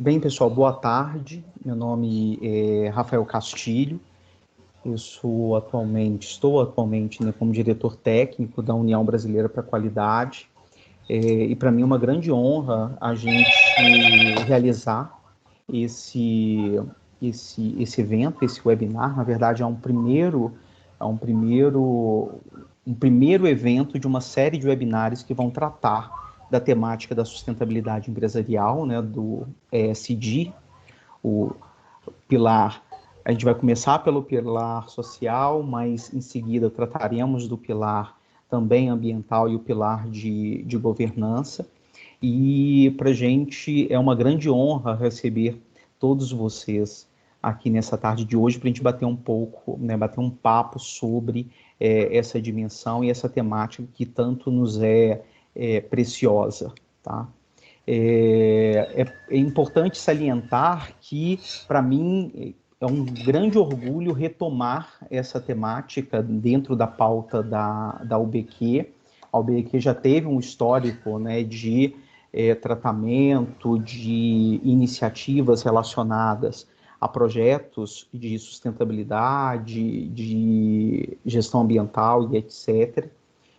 Bem, pessoal, boa tarde. Meu nome é Rafael Castilho. Eu estou atualmente, né, como diretor técnico da União Brasileira para a Qualidade. E para mim é uma grande honra a gente realizar esse, esse evento, esse webinar. Na verdade, um primeiro evento de uma série de webinars que vão tratar da temática da sustentabilidade empresarial, né, do ESG, o pilar. A gente vai começar pelo pilar social, mas em seguida trataremos do pilar também ambiental e o pilar de governança. E para a gente é uma grande honra receber todos vocês aqui nessa tarde de hoje para a gente bater um pouco, né, bater um papo sobre essa dimensão e essa temática que tanto nos é preciosa, tá? É importante salientar que, para mim, é um grande orgulho retomar essa temática dentro da pauta da UBQ. A UBQ já teve um histórico, né, de tratamento, de iniciativas relacionadas a projetos de sustentabilidade, de gestão ambiental e etc.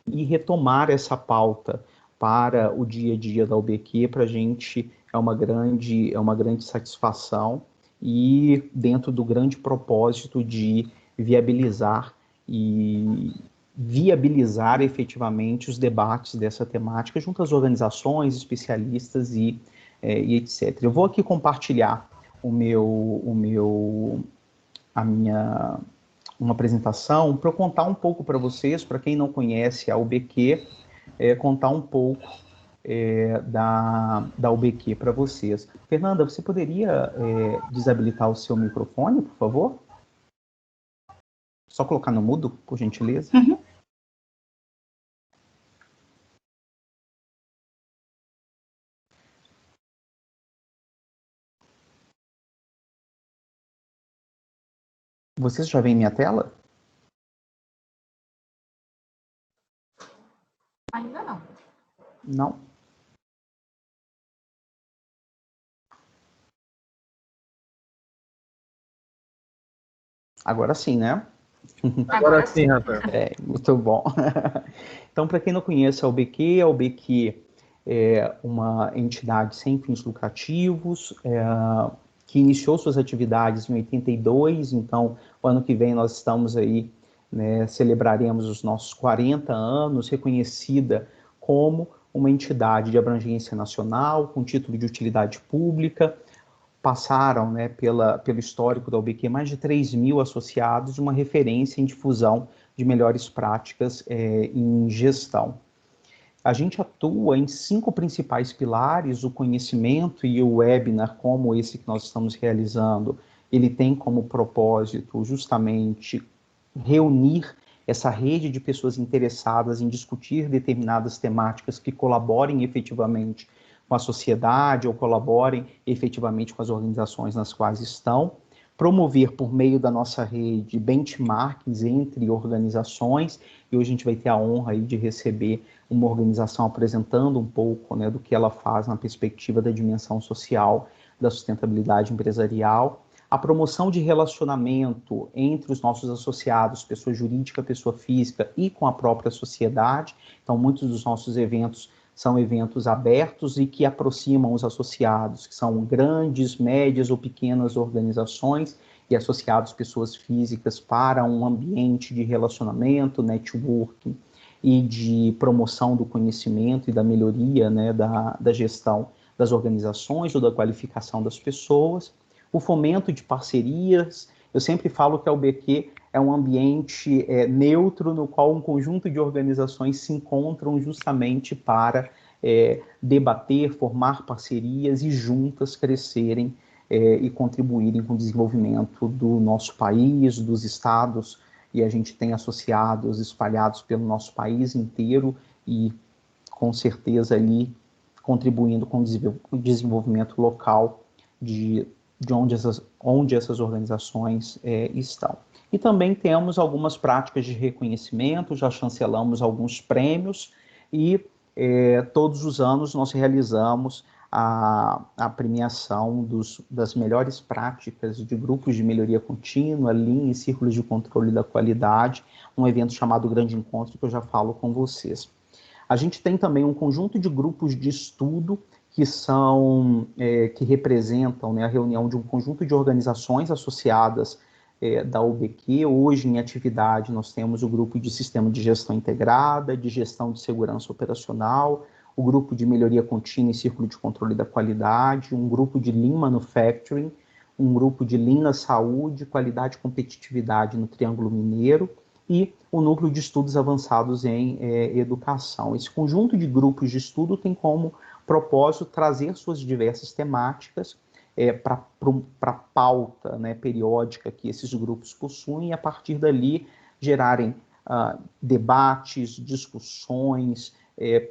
E retomar essa pauta para o dia a dia da UBQ, para a gente é uma grande satisfação e dentro do grande propósito de viabilizar efetivamente os debates dessa temática junto às organizações, especialistas e etc. Eu vou aqui compartilhar uma apresentação para eu contar um pouco para vocês, para quem não conhece a UBQ, contar um pouco da UBQ para vocês. Fernanda, você poderia desabilitar o seu microfone, por favor? Só colocar no mudo, por gentileza. Uhum. Vocês já veem minha tela? Ainda não. Não? Agora sim, né? Agora sim, Rafael. Muito bom. Então, para quem não conhece a UBQ é uma entidade sem fins lucrativos, que iniciou suas atividades em 82, então, o ano que vem nós estamos aí, né, celebraremos os nossos 40 anos, reconhecida como uma entidade de abrangência nacional, com título de utilidade pública. Passaram, né, pelo histórico da UBQ mais de 3.000 associados, uma referência em difusão de melhores práticas em gestão. A gente atua em 5 principais pilares: o conhecimento, e o webinar como esse que nós estamos realizando, ele tem como propósito justamente reunir essa rede de pessoas interessadas em discutir determinadas temáticas que colaborem efetivamente com a sociedade ou colaborem efetivamente com as organizações nas quais estão, promover por meio da nossa rede benchmarks entre organizações, e hoje a gente vai ter a honra aí de receber uma organização apresentando um pouco, né, do que ela faz na perspectiva da dimensão social da sustentabilidade empresarial, a promoção de relacionamento entre os nossos associados, pessoa jurídica, pessoa física, e com a própria sociedade. Então, muitos dos nossos eventos são eventos abertos e que aproximam os associados, que são grandes, médias ou pequenas organizações, e associados pessoas físicas, para um ambiente de relacionamento, networking e de promoção do conhecimento e da melhoria, né, da gestão das organizações ou da qualificação das pessoas. O fomento de parcerias. Eu sempre falo que a UBQ é um ambiente neutro, no qual um conjunto de organizações se encontram justamente para debater, formar parcerias e juntas crescerem e contribuírem com o desenvolvimento do nosso país, dos estados, e a gente tem associados espalhados pelo nosso país inteiro e, com certeza, ali contribuindo com o desenvolvimento local de onde essas organizações estão. E também temos algumas práticas de reconhecimento, já chancelamos alguns prêmios e todos os anos nós realizamos a premiação das melhores práticas de grupos de melhoria contínua, Lean e círculos de controle da qualidade, um evento chamado Grande Encontro, que eu já falo com vocês. A gente tem também um conjunto de grupos de estudo que representam, né, a reunião de um conjunto de organizações associadas da UBQ. Hoje, em atividade, nós temos o grupo de Sistema de Gestão Integrada, de Gestão de Segurança Operacional, o grupo de Melhoria Contínua e Círculo de Controle da Qualidade, um grupo de Lean Manufacturing, um grupo de Lean na Saúde, Qualidade e Competitividade no Triângulo Mineiro, e o Núcleo de Estudos Avançados em Educação. Esse conjunto de grupos de estudo tem como propósito trazer suas diversas temáticas para a pauta, né, periódica que esses grupos possuem, e a partir dali gerarem debates, discussões,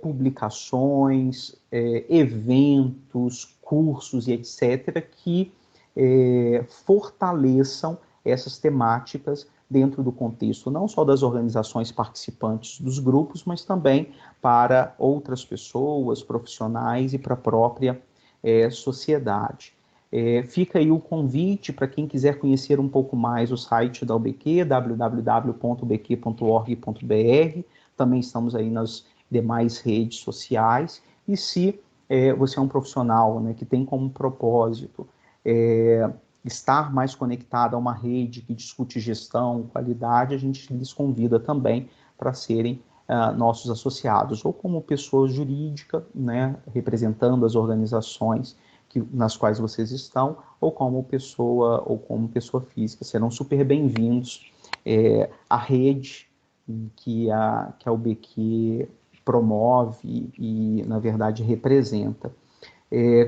publicações, eventos, cursos e etc., que fortaleçam essas temáticas dentro do contexto não só das organizações participantes dos grupos, mas também para outras pessoas, profissionais e para a própria sociedade. Fica aí o convite para quem quiser conhecer um pouco mais o site da UBQ, www.ubq.org.br. Também estamos aí nas demais redes sociais. E se você é um profissional, né, que tem como propósito estar mais conectado a uma rede que discute gestão, qualidade, a gente lhes convida também para serem nossos associados, ou como pessoa jurídica, né, representando as organizações nas quais vocês estão, ou como pessoa física. Serão super bem-vindos. A rede que a UBQ promove e, na verdade, representa.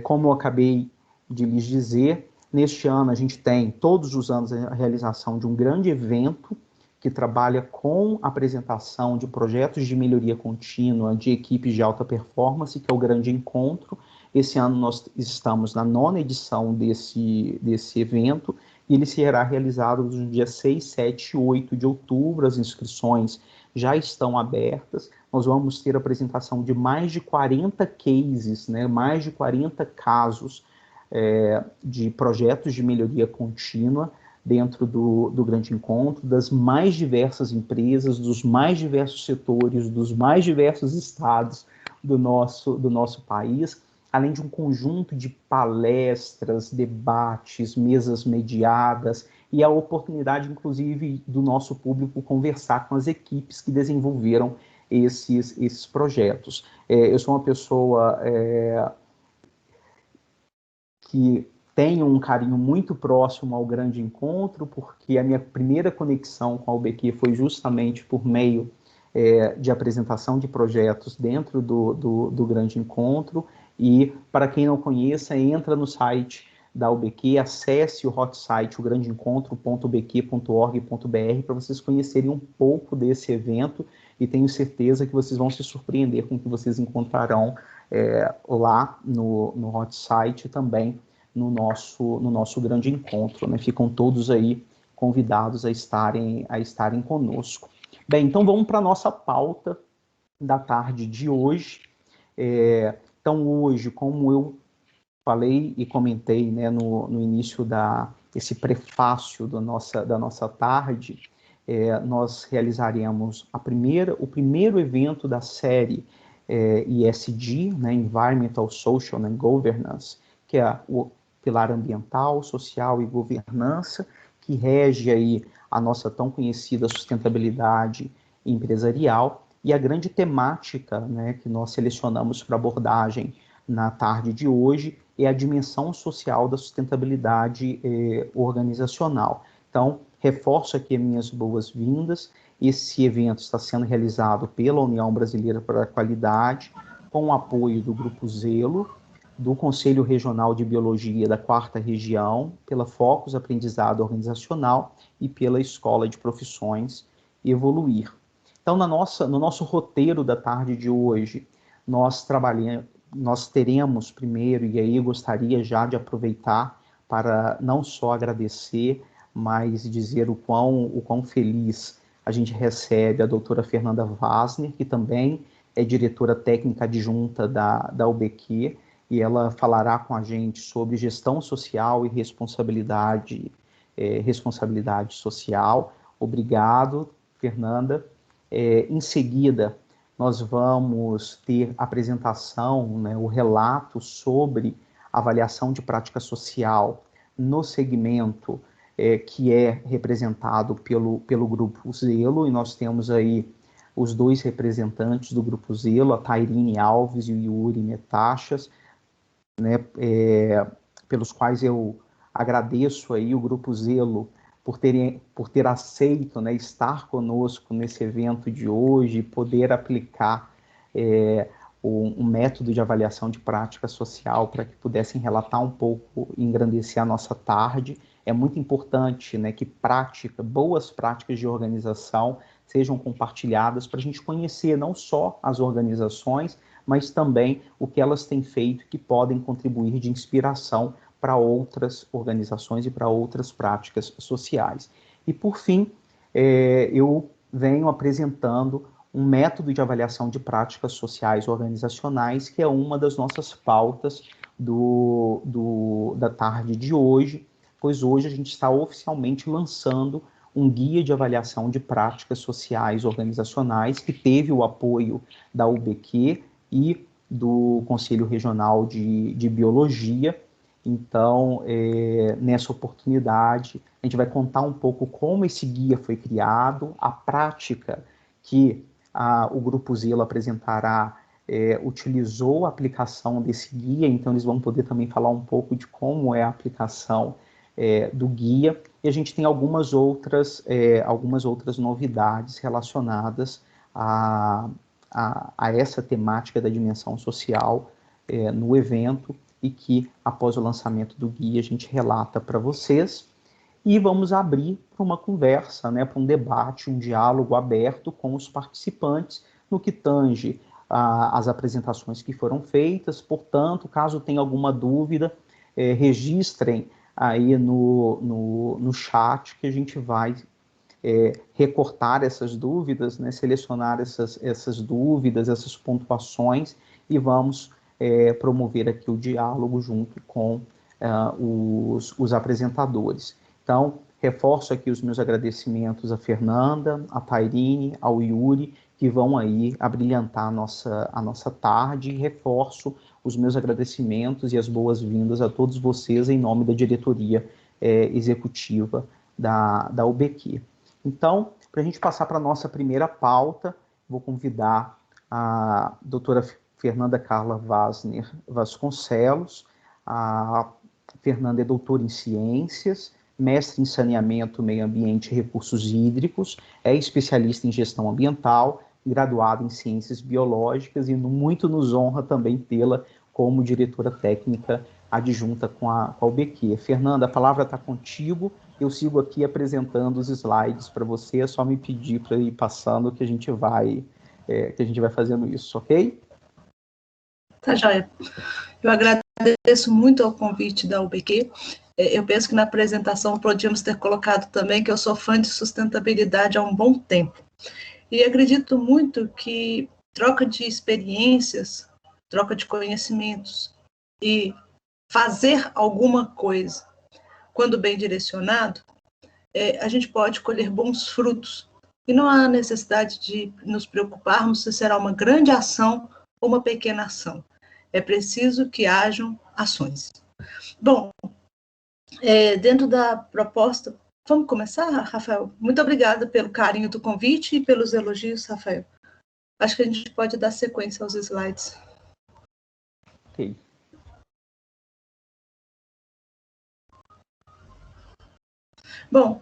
Como eu acabei de lhes dizer, neste ano a gente tem, todos os anos, a realização de um grande evento que trabalha com a apresentação de projetos de melhoria contínua de equipes de alta performance, que é o Grande Encontro. Esse ano nós estamos na 9ª edição desse evento, e ele será realizado nos dias 6, 7 e 8 de outubro. As inscrições já estão abertas. Nós vamos ter a apresentação de mais de 40 cases, né, mais de 40 casos de projetos de melhoria contínua dentro do Grande Encontro, das mais diversas empresas, dos mais diversos setores, dos mais diversos estados do nosso país, além de um conjunto de palestras, debates, mesas mediadas e a oportunidade, inclusive, do nosso público conversar com as equipes que desenvolveram esses projetos. Eu sou uma pessoa que tem um carinho muito próximo ao Grande Encontro, porque a minha primeira conexão com a UBQ foi justamente por meio de apresentação de projetos dentro do Grande Encontro. E, para quem não conheça, entra no site da UBQ, acesse o hot site, o grandeencontro.ubq.org.br, para vocês conhecerem um pouco desse evento, e tenho certeza que vocês vão se surpreender com o que vocês encontrarão lá no hot site, também no nosso Grande Encontro, né? Ficam todos aí convidados a estarem conosco. Bem, então vamos para a nossa pauta da tarde de hoje. Então, hoje, como eu falei e comentei, né, no início desse prefácio da nossa tarde, nós realizaremos o primeiro evento da série ESG, né, Environmental, Social and Governance, que é o pilar ambiental, social e governança, que rege aí a nossa tão conhecida sustentabilidade empresarial. E a grande temática, né, que nós selecionamos para abordagem na tarde de hoje é a dimensão social da sustentabilidade organizacional. Então, reforço aqui as minhas boas-vindas. Esse evento está sendo realizado pela União Brasileira para a Qualidade, com o apoio do Grupo Zelo, do Conselho Regional de Biologia da 4ª Região, pela Focus Aprendizado Organizacional e pela Escola de Profissões Evoluir. Então, no nosso roteiro da tarde de hoje, nós teremos primeiro, e aí eu gostaria já de aproveitar para não só agradecer, mas dizer o quão feliz a gente recebe a doutora Fernanda Wassner, que também é diretora técnica adjunta da UBQ. e ela falará com a gente sobre gestão social e responsabilidade social. Obrigado, Fernanda. Em seguida, nós vamos ter apresentação, né, o relato sobre avaliação de prática social no segmento que é representado pelo Grupo Zelo, e nós temos aí os dois representantes do Grupo Zelo, a Tairine Alves e o Yuri Metachas, né, pelos quais eu agradeço aí o Grupo Zelo por ter aceito, né, estar conosco nesse evento de hoje, poder aplicar um método de avaliação de prática social para que pudessem relatar um pouco e engrandecer a nossa tarde. É muito importante, né, que boas práticas de organização sejam compartilhadas para a gente conhecer não só as organizações, mas também o que elas têm feito que podem contribuir de inspiração para outras organizações e para outras práticas sociais. E, por fim, eu venho apresentando um método de avaliação de práticas sociais organizacionais, que é uma das nossas pautas da tarde de hoje, pois hoje a gente está oficialmente lançando um guia de avaliação de práticas sociais organizacionais, que teve o apoio da UBQ e do Conselho Regional de Biologia. Então, nessa oportunidade, a gente vai contar um pouco como esse guia foi criado, a prática que o Grupo Zelo apresentará utilizou a aplicação desse guia, então eles vão poder também falar um pouco de como é a aplicação do guia, e a gente tem algumas outras novidades relacionadas a essa temática da dimensão social no evento, e que, após o lançamento do guia, a gente relata para vocês. E vamos abrir para uma conversa, né, para um debate, um diálogo aberto com os participantes, no que tange as apresentações que foram feitas. Portanto, caso tenha alguma dúvida, registrem aí no chat, que a gente vai recortar essas dúvidas, né, selecionar essas dúvidas, essas pontuações, e vamos promover aqui o diálogo junto com os apresentadores. Então, reforço aqui os meus agradecimentos à Fernanda, à Tairine, ao Yuri, que vão aí abrilhantar a nossa tarde, e reforço os meus agradecimentos e as boas-vindas a todos vocês em nome da diretoria executiva da UBQ. Então, para a gente passar para a nossa primeira pauta, vou convidar a doutora Fernanda Carla Wasner Vasconcelos. A Fernanda é doutora em Ciências, mestre em Saneamento, Meio Ambiente e Recursos Hídricos, é especialista em Gestão Ambiental, graduada em Ciências Biológicas, e muito nos honra também tê-la como diretora técnica adjunta com a UBQ. Fernanda, a palavra está contigo. Eu sigo aqui apresentando os slides para você, é só me pedir para ir passando que a gente vai fazendo isso, ok? Tá joia. Eu agradeço muito ao convite da UBQ. Eu penso que na apresentação podíamos ter colocado também que eu sou fã de sustentabilidade há um bom tempo. E acredito muito que troca de experiências, troca de conhecimentos e fazer alguma coisa, quando bem direcionado, a gente pode colher bons frutos. E não há necessidade de nos preocuparmos se será uma grande ação ou uma pequena ação. É preciso que hajam ações. Bom, dentro da proposta, vamos começar, Rafael? Muito obrigada pelo carinho do convite e pelos elogios, Rafael. Acho que a gente pode dar sequência aos slides. Ok. Bom,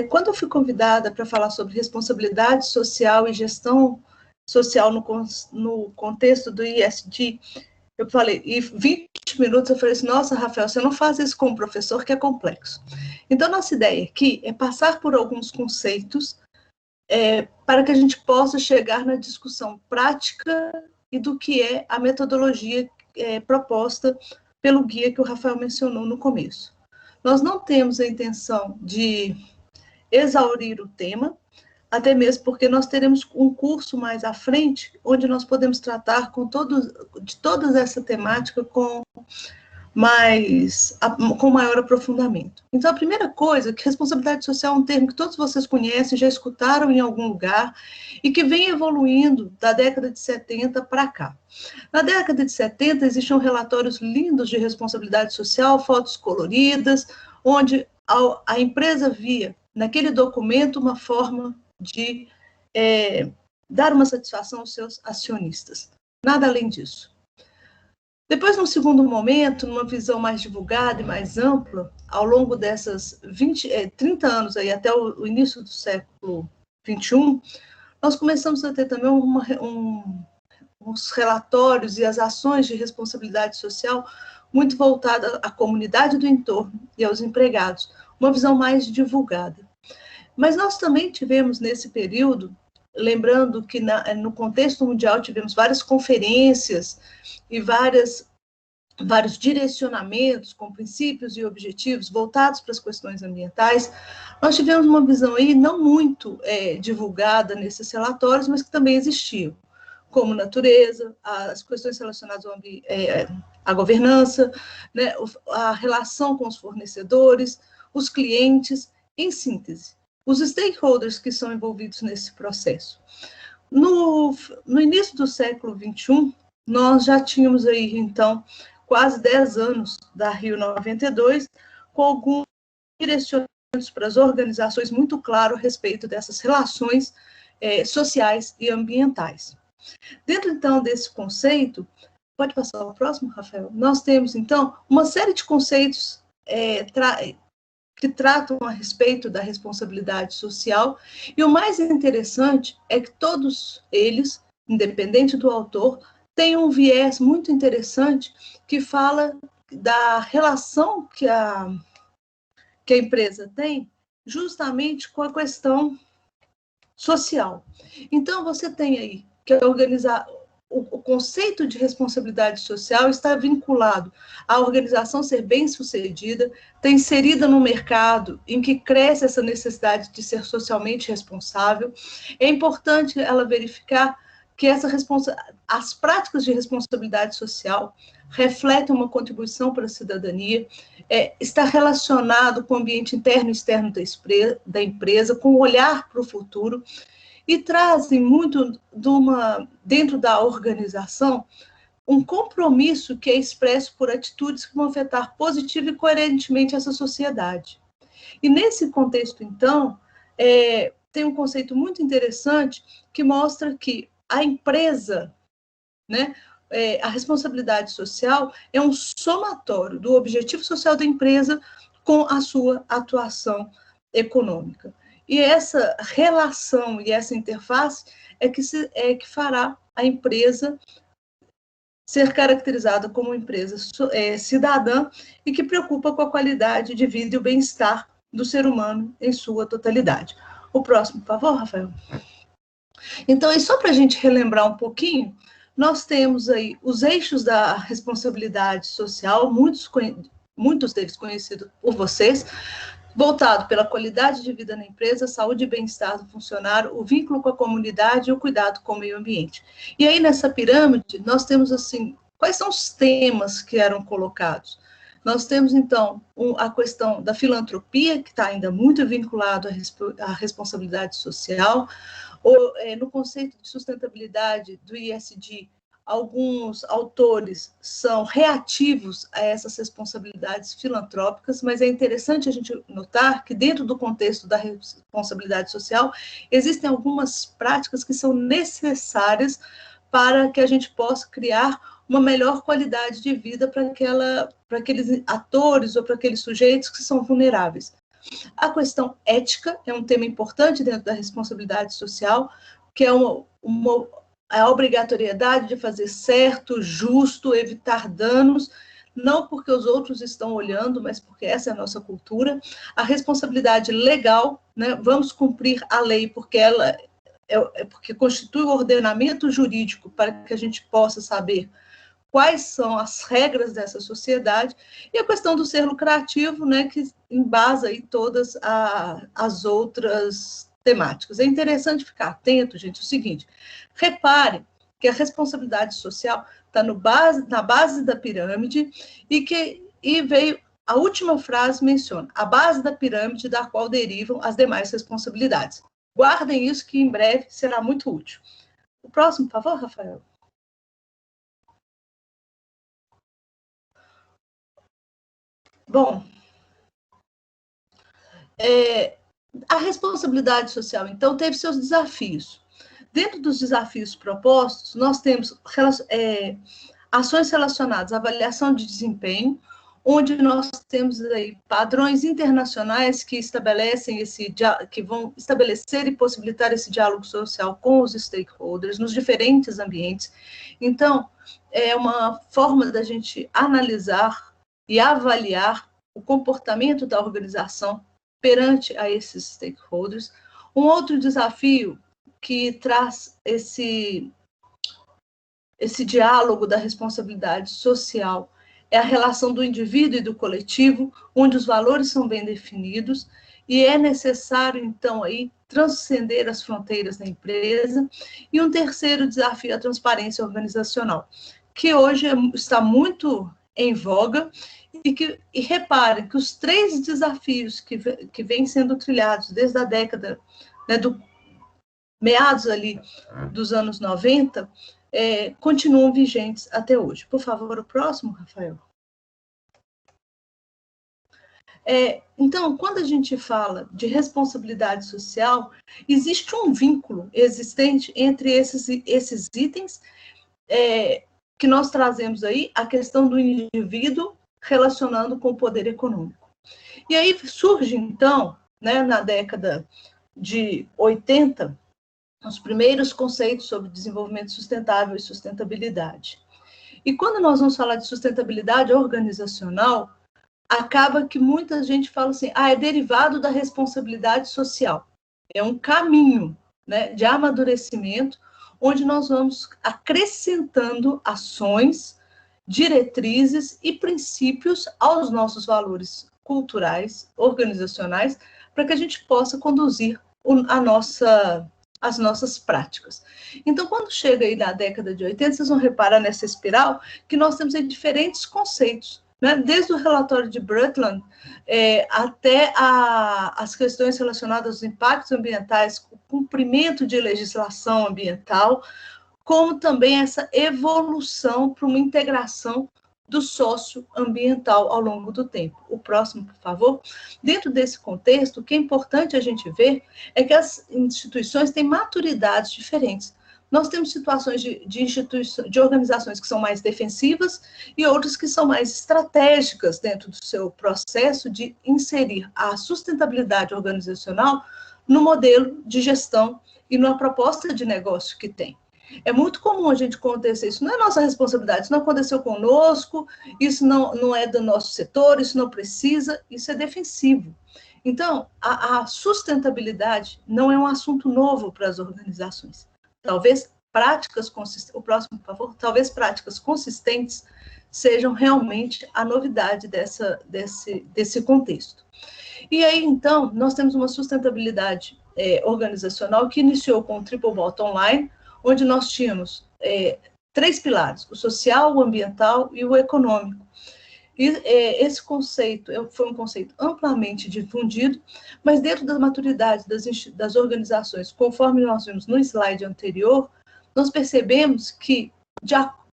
quando eu fui convidada para falar sobre responsabilidade social e gestão social no contexto do ESG, eu falei, e 20 minutos eu falei assim, nossa, Rafael, você não faz isso como professor, que é complexo. Então, nossa ideia aqui é passar por alguns conceitos para que a gente possa chegar na discussão prática e do que é a metodologia proposta pelo guia que o Rafael mencionou no começo. Nós não temos a intenção de exaurir o tema, até mesmo porque nós teremos um curso mais à frente, onde nós podemos tratar de toda essa temática com maior aprofundamento. Então, a primeira coisa, que responsabilidade social é um termo que todos vocês conhecem, já escutaram em algum lugar, e que vem evoluindo da década de 70 para cá. Na década de 70, existiam relatórios lindos de responsabilidade social, fotos coloridas, onde a empresa via naquele documento uma forma de dar uma satisfação aos seus acionistas. Nada além disso. Depois, num segundo momento, numa visão mais divulgada e mais ampla, ao longo dessas 30 anos, aí, até o início do século XXI, nós começamos a ter também uns relatórios e as ações de responsabilidade social muito voltadas à comunidade do entorno e aos empregados, uma visão mais divulgada. Mas nós também tivemos, nesse período, lembrando que no contexto mundial tivemos várias conferências e vários direcionamentos com princípios e objetivos voltados para as questões ambientais, nós tivemos uma visão aí não muito divulgada nesses relatórios, mas que também existiam, como natureza, as questões relacionadas à governança, né, a relação com os fornecedores, os clientes, em síntese, os stakeholders que são envolvidos nesse processo. No início do século XXI, nós já tínhamos aí, então, quase 10 anos da Rio 92, com alguns direcionamentos para as organizações muito claros a respeito dessas relações sociais e ambientais. Dentro, então, desse conceito, pode passar ao próximo, Rafael? Nós temos, então, uma série de conceitos que tratam a respeito da responsabilidade social, e o mais interessante é que todos eles, independente do autor, têm um viés muito interessante que fala da relação que a empresa tem justamente com a questão social. Então, você tem aí que organizar. O conceito de responsabilidade social está vinculado à organização ser bem-sucedida, está inserida no mercado em que cresce essa necessidade de ser socialmente responsável. É importante ela verificar que as práticas de responsabilidade social refletem uma contribuição para a cidadania, está relacionado com o ambiente interno e externo da empresa, com o olhar para o futuro, e trazem muito dentro da organização um compromisso que é expresso por atitudes que vão afetar positiva e coerentemente essa sociedade. E nesse contexto, então, tem um conceito muito interessante que mostra que a empresa, né, a responsabilidade social é um somatório do objetivo social da empresa com a sua atuação econômica. E essa relação e essa interface é que fará a empresa ser caracterizada como uma empresa cidadã e que preocupa com a qualidade de vida e o bem-estar do ser humano em sua totalidade. O próximo, por favor, Rafael. Então, e só para a gente relembrar um pouquinho, nós temos aí os eixos da responsabilidade social, muitos deles conhecidos por vocês, voltado pela qualidade de vida na empresa, saúde e bem-estar do funcionário, o vínculo com a comunidade e o cuidado com o meio ambiente. E aí, nessa pirâmide, nós temos, assim, quais são os temas que eram colocados? Nós temos, então, a questão da filantropia, que está ainda muito vinculado à responsabilidade social, no conceito de sustentabilidade do ISD, alguns autores são reativos a essas responsabilidades filantrópicas, mas é interessante a gente notar que dentro do contexto da responsabilidade social, existem algumas práticas que são necessárias para que a gente possa criar uma melhor qualidade de vida para aqueles atores ou para aqueles sujeitos que são vulneráveis. A questão ética é um tema importante dentro da responsabilidade social, que é a obrigatoriedade de fazer certo, justo, evitar danos, não porque os outros estão olhando, mas porque essa é a nossa cultura. A responsabilidade legal, né, vamos cumprir a lei, porque ela porque constitui o ordenamento jurídico para que a gente possa saber quais são as regras dessa sociedade, e a questão do ser lucrativo, né, que embasa aí todas as outras temáticas. É interessante ficar atento, gente, o seguinte, repare que a responsabilidade social está na base da pirâmide e veio, a última frase menciona, a base da pirâmide da qual derivam as demais responsabilidades. Guardem isso que em breve será muito útil. O próximo, por favor, Rafael. Bom, a responsabilidade social, então, teve seus desafios. Dentro dos desafios propostos, nós temos ações relacionadas à avaliação de desempenho, onde nós temos aí padrões internacionais que que vão estabelecer e possibilitar esse diálogo social com os stakeholders nos diferentes ambientes. Então, é uma forma da gente analisar e avaliar o comportamento da organização perante a esses stakeholders. Um outro desafio que traz esse diálogo da responsabilidade social é a relação do indivíduo e do coletivo, onde os valores são bem definidos, e é necessário, então, aí, transcender as fronteiras da empresa. E um terceiro desafio é a transparência organizacional, que hoje está muito em voga, e reparem que os 3 desafios que vêm sendo trilhados desde a década, né, meados ali dos anos 90, continuam vigentes até hoje. Por favor, o próximo, Rafael. Então, quando a gente fala de responsabilidade social, existe um vínculo existente entre esses itens que nós trazemos aí, a questão do indivíduo relacionando com o poder econômico. E aí surge, então, né, na década de 80, os primeiros conceitos sobre desenvolvimento sustentável e sustentabilidade. E quando nós vamos falar de sustentabilidade organizacional, acaba que muita gente fala assim, é derivado da responsabilidade social. É um caminho, né, de amadurecimento, onde nós vamos acrescentando ações, diretrizes e princípios aos nossos valores culturais, organizacionais, para que a gente possa conduzir as nossas práticas. Então, quando chega aí na década de 80, vocês vão reparar nessa espiral que nós temos aí diferentes conceitos, né? Desde o relatório de Brundtland até as questões relacionadas aos impactos ambientais, o cumprimento de legislação ambiental, como também essa evolução para uma integração do socioambiental ao longo do tempo. O próximo, por favor. Dentro desse contexto, o que é importante a gente ver é que as instituições têm maturidades diferentes. Nós temos situações de organizações que são mais defensivas e outras que são mais estratégicas dentro do seu processo de inserir a sustentabilidade organizacional no modelo de gestão e na proposta de negócio que tem. É muito comum a gente acontecer, isso não é nossa responsabilidade, isso não aconteceu conosco, isso não é do nosso setor, isso não precisa, isso é defensivo. Então, a sustentabilidade não é um assunto novo para as organizações. Talvez práticas consistentes, o próximo, por favor, talvez práticas consistentes sejam realmente a novidade desse contexto. E aí, então, nós temos uma sustentabilidade organizacional que iniciou com o Triple Bottom Line, onde nós tínhamos 3 pilares, o social, o ambiental e o econômico. E esse conceito foi um conceito amplamente difundido, mas dentro da maturidade das organizações, conforme nós vimos no slide anterior, nós percebemos que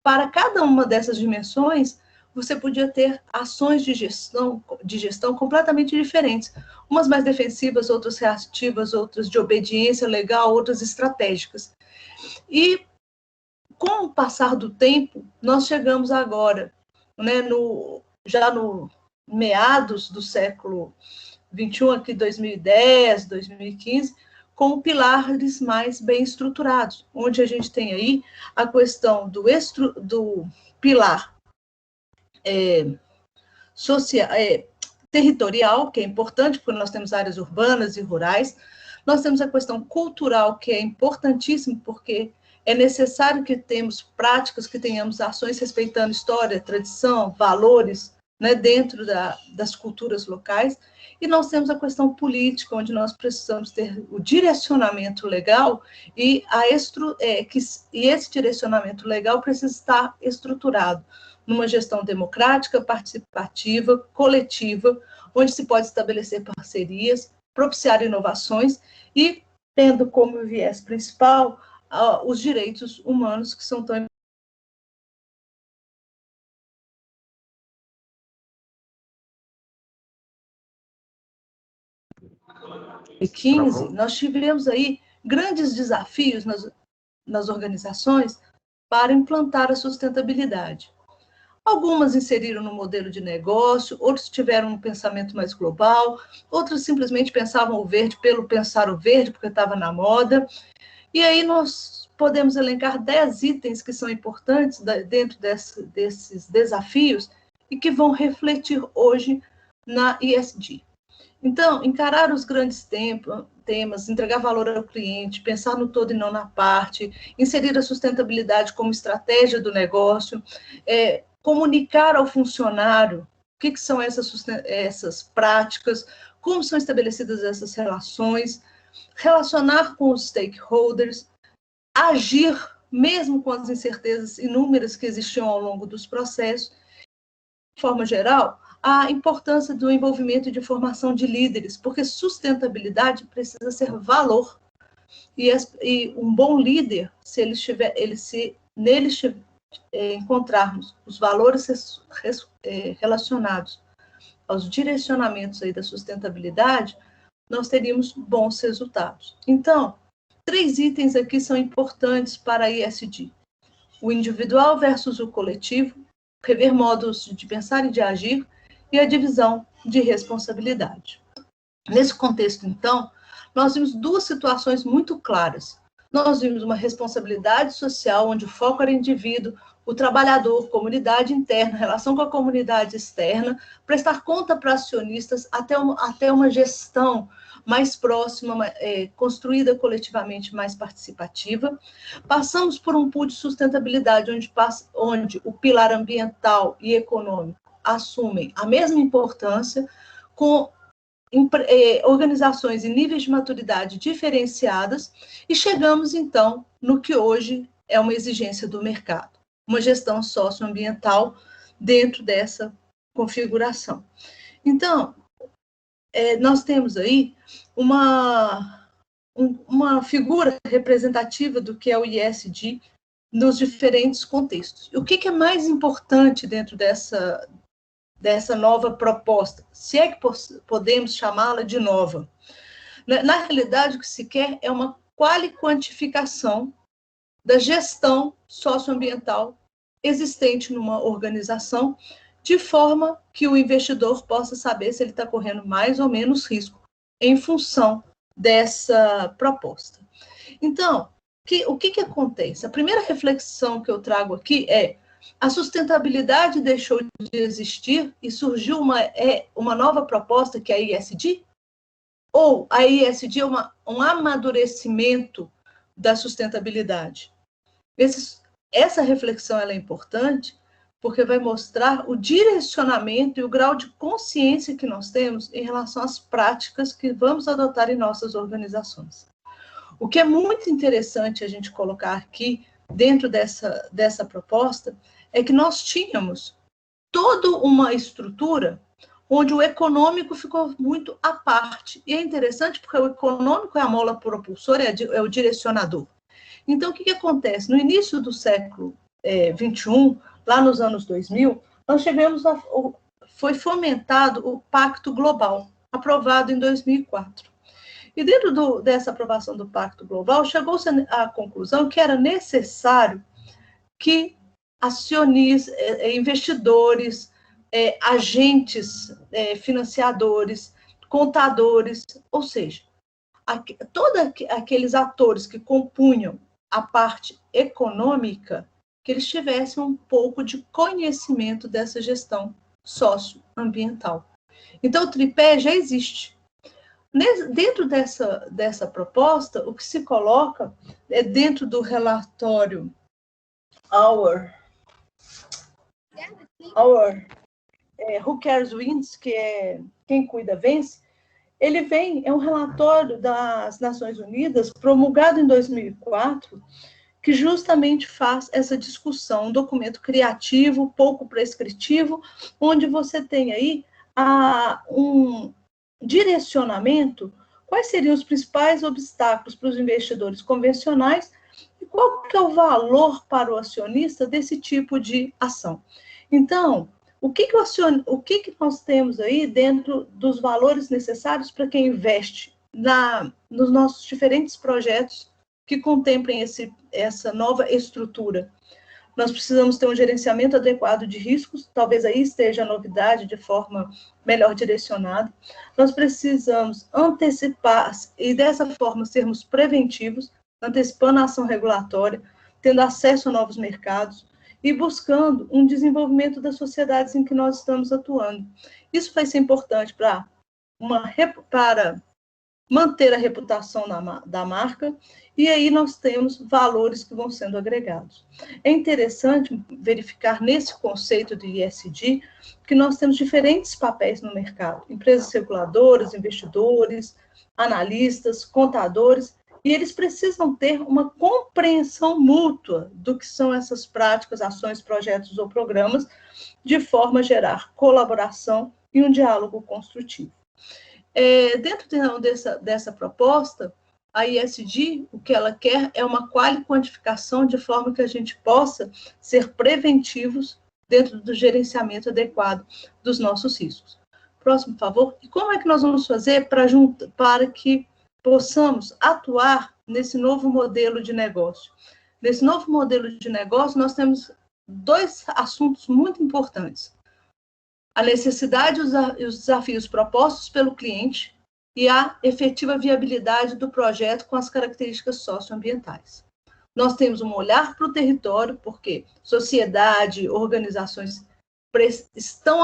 para cada uma dessas dimensões, você podia ter ações de gestão completamente diferentes, umas mais defensivas, outras reativas, outras de obediência legal, outras estratégicas. E, com o passar do tempo, nós chegamos agora, né, já no meados do século XXI, aqui 2010, 2015, com pilares mais bem estruturados, onde a gente tem aí a questão do pilar territorial, que é importante, porque nós temos áreas urbanas e rurais. Nós temos a questão cultural, que é importantíssimo, porque é necessário que tenhamos práticas, que tenhamos ações respeitando história, tradição, valores né, dentro das culturas locais, e nós temos a questão política, onde nós precisamos ter o direcionamento legal, e esse direcionamento legal precisa estar estruturado numa gestão democrática, participativa, coletiva, onde se pode estabelecer parcerias, propiciar inovações e tendo como viés principal os direitos humanos, que são tão e 15, nós tivemos aí grandes desafios nas organizações para implantar a sustentabilidade. Algumas inseriram no modelo de negócio, outros tiveram um pensamento mais global, outros simplesmente pensavam o verde pelo pensar o verde, porque estava na moda. E aí nós podemos elencar 10 itens que são importantes dentro desses desafios e que vão refletir hoje na ESG. Então, encarar os grandes temas, entregar valor ao cliente, pensar no todo e não na parte, inserir a sustentabilidade como estratégia do negócio, comunicar ao funcionário o que são essas práticas, como são estabelecidas essas relações, relacionar com os stakeholders, agir mesmo com as incertezas inúmeras que existiam ao longo dos processos. De forma geral, a importância do envolvimento e de formação de líderes, porque sustentabilidade precisa ser valor. E um bom líder, se neles encontrarmos os valores relacionados aos direcionamentos aí da sustentabilidade, nós teríamos bons resultados. Então, 3 itens aqui são importantes para a ESG. O individual versus o coletivo, rever modos de pensar e de agir, e a divisão de responsabilidade. Nesse contexto, então, nós vimos 2 situações muito claras. Nós vimos uma responsabilidade social, onde o foco era indivíduo, o trabalhador, comunidade interna, relação com a comunidade externa, prestar conta para acionistas, até uma gestão mais próxima, construída coletivamente, mais participativa. Passamos por um pool de sustentabilidade, onde o pilar ambiental e econômico assumem a mesma importância, com organizações em níveis de maturidade diferenciadas, e chegamos, então, no que hoje é uma exigência do mercado, uma gestão socioambiental dentro dessa configuração. Então, nós temos aí uma figura representativa do que é o ESG nos diferentes contextos. E o que é mais importante dentro dessa nova proposta, se é que podemos chamá-la de nova? Na realidade, o que se quer é uma quantificação da gestão socioambiental existente numa organização, de forma que o investidor possa saber se ele está correndo mais ou menos risco em função dessa proposta. Então, o que acontece? A primeira reflexão que eu trago aqui é: a sustentabilidade deixou de existir e surgiu uma nova proposta, que é a ESG? Ou a ESG é um amadurecimento da sustentabilidade? Essa reflexão ela é importante, porque vai mostrar o direcionamento e o grau de consciência que nós temos em relação às práticas que vamos adotar em nossas organizações. O que é muito interessante a gente colocar aqui, dentro dessa proposta, é que nós tínhamos toda uma estrutura onde o econômico ficou muito à parte. E é interessante porque o econômico é a mola propulsora, é o direcionador. Então, o que acontece? No início do século XXI, lá nos anos 2000, nós foi fomentado o Pacto Global, aprovado em 2004. E dentro dessa aprovação do Pacto Global, chegou-se à conclusão que era necessário que acionistas, investidores, agentes financiadores, contadores, ou seja, todos aqueles atores que compunham a parte econômica, que eles tivessem um pouco de conhecimento dessa gestão socioambiental. Então, o tripé já existe. Dentro dessa proposta, o que se coloca é dentro do relatório Our Who Cares Wins, que é Quem Cuida Vence, ele é um relatório das Nações Unidas, promulgado em 2004, que justamente faz essa discussão, um documento criativo, pouco prescritivo, onde você tem aí um direcionamento, quais seriam os principais obstáculos para os investidores convencionais e qual que é o valor para o acionista desse tipo de ação. Então, o que nós temos aí dentro dos valores necessários para quem investe nos nossos diferentes projetos que contemplem essa nova estrutura? Nós precisamos ter um gerenciamento adequado de riscos, talvez aí esteja a novidade de forma melhor direcionada. Nós precisamos antecipar e dessa forma sermos preventivos, antecipando a ação regulatória, tendo acesso a novos mercados e buscando um desenvolvimento das sociedades em que nós estamos atuando. Isso vai ser importante para manter a reputação da marca, e aí nós temos valores que vão sendo agregados. É interessante verificar nesse conceito de ESG que nós temos diferentes papéis no mercado, empresas reguladoras, investidores, analistas, contadores, e eles precisam ter uma compreensão mútua do que são essas práticas, ações, projetos ou programas, de forma a gerar colaboração e um diálogo construtivo. Dentro dessa proposta, a ESG, o que ela quer é uma quantificação de forma que a gente possa ser preventivos dentro do gerenciamento adequado dos nossos riscos. Próximo, por favor. E como é que nós vamos fazer para que possamos atuar nesse novo modelo de negócio? Nesse novo modelo de negócio, nós temos dois assuntos muito importantes: a necessidade e os desafios propostos pelo cliente e a efetiva viabilidade do projeto com as características socioambientais. Nós temos um olhar para o território, porque sociedade, organizações estão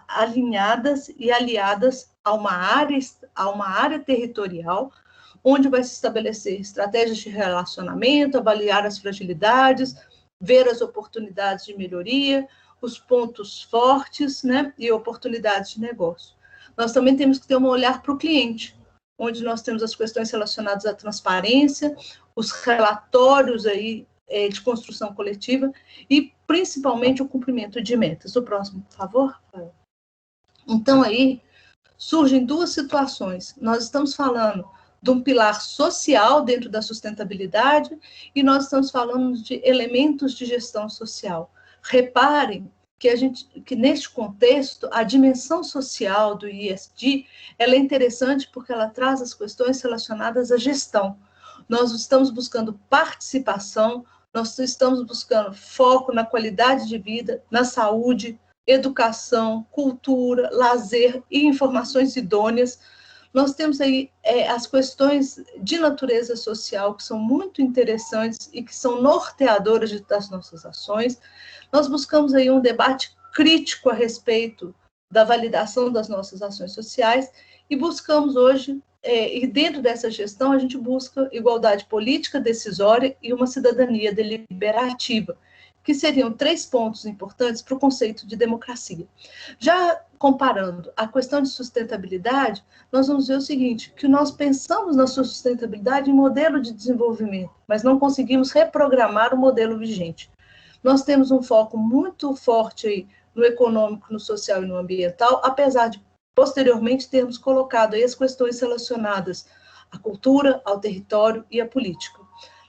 alinhadas e aliadas a uma área territorial, onde vai se estabelecer estratégias de relacionamento, avaliar as fragilidades, ver as oportunidades de melhoria, os pontos fortes, né, e oportunidades de negócio. Nós também temos que ter um olhar para o cliente, onde nós temos as questões relacionadas à transparência, os relatórios aí, de construção coletiva e, principalmente, o cumprimento de metas. O próximo, por favor. Então, aí, surgem duas situações. Nós estamos falando de um pilar social dentro da sustentabilidade e nós estamos falando de elementos de gestão social. Reparem que neste contexto, a dimensão social do ESG, ela é interessante porque ela traz as questões relacionadas à gestão. Nós estamos buscando participação, nós estamos buscando foco na qualidade de vida, na saúde, educação, cultura, lazer e informações idôneas. Nós temos aí as questões de natureza social, que são muito interessantes e que são norteadoras das nossas ações. Nós buscamos aí um debate crítico a respeito da validação das nossas ações sociais e buscamos hoje, e dentro dessa gestão, a gente busca igualdade política decisória e uma cidadania deliberativa, que seriam 3 pontos importantes para o conceito de democracia. Já comparando a questão de sustentabilidade, nós vamos ver o seguinte, que nós pensamos na sustentabilidade em modelo de desenvolvimento, mas não conseguimos reprogramar o modelo vigente. Nós temos um foco muito forte aí no econômico, no social e no ambiental, apesar de, posteriormente, termos colocado aí as questões relacionadas à cultura, ao território e à política.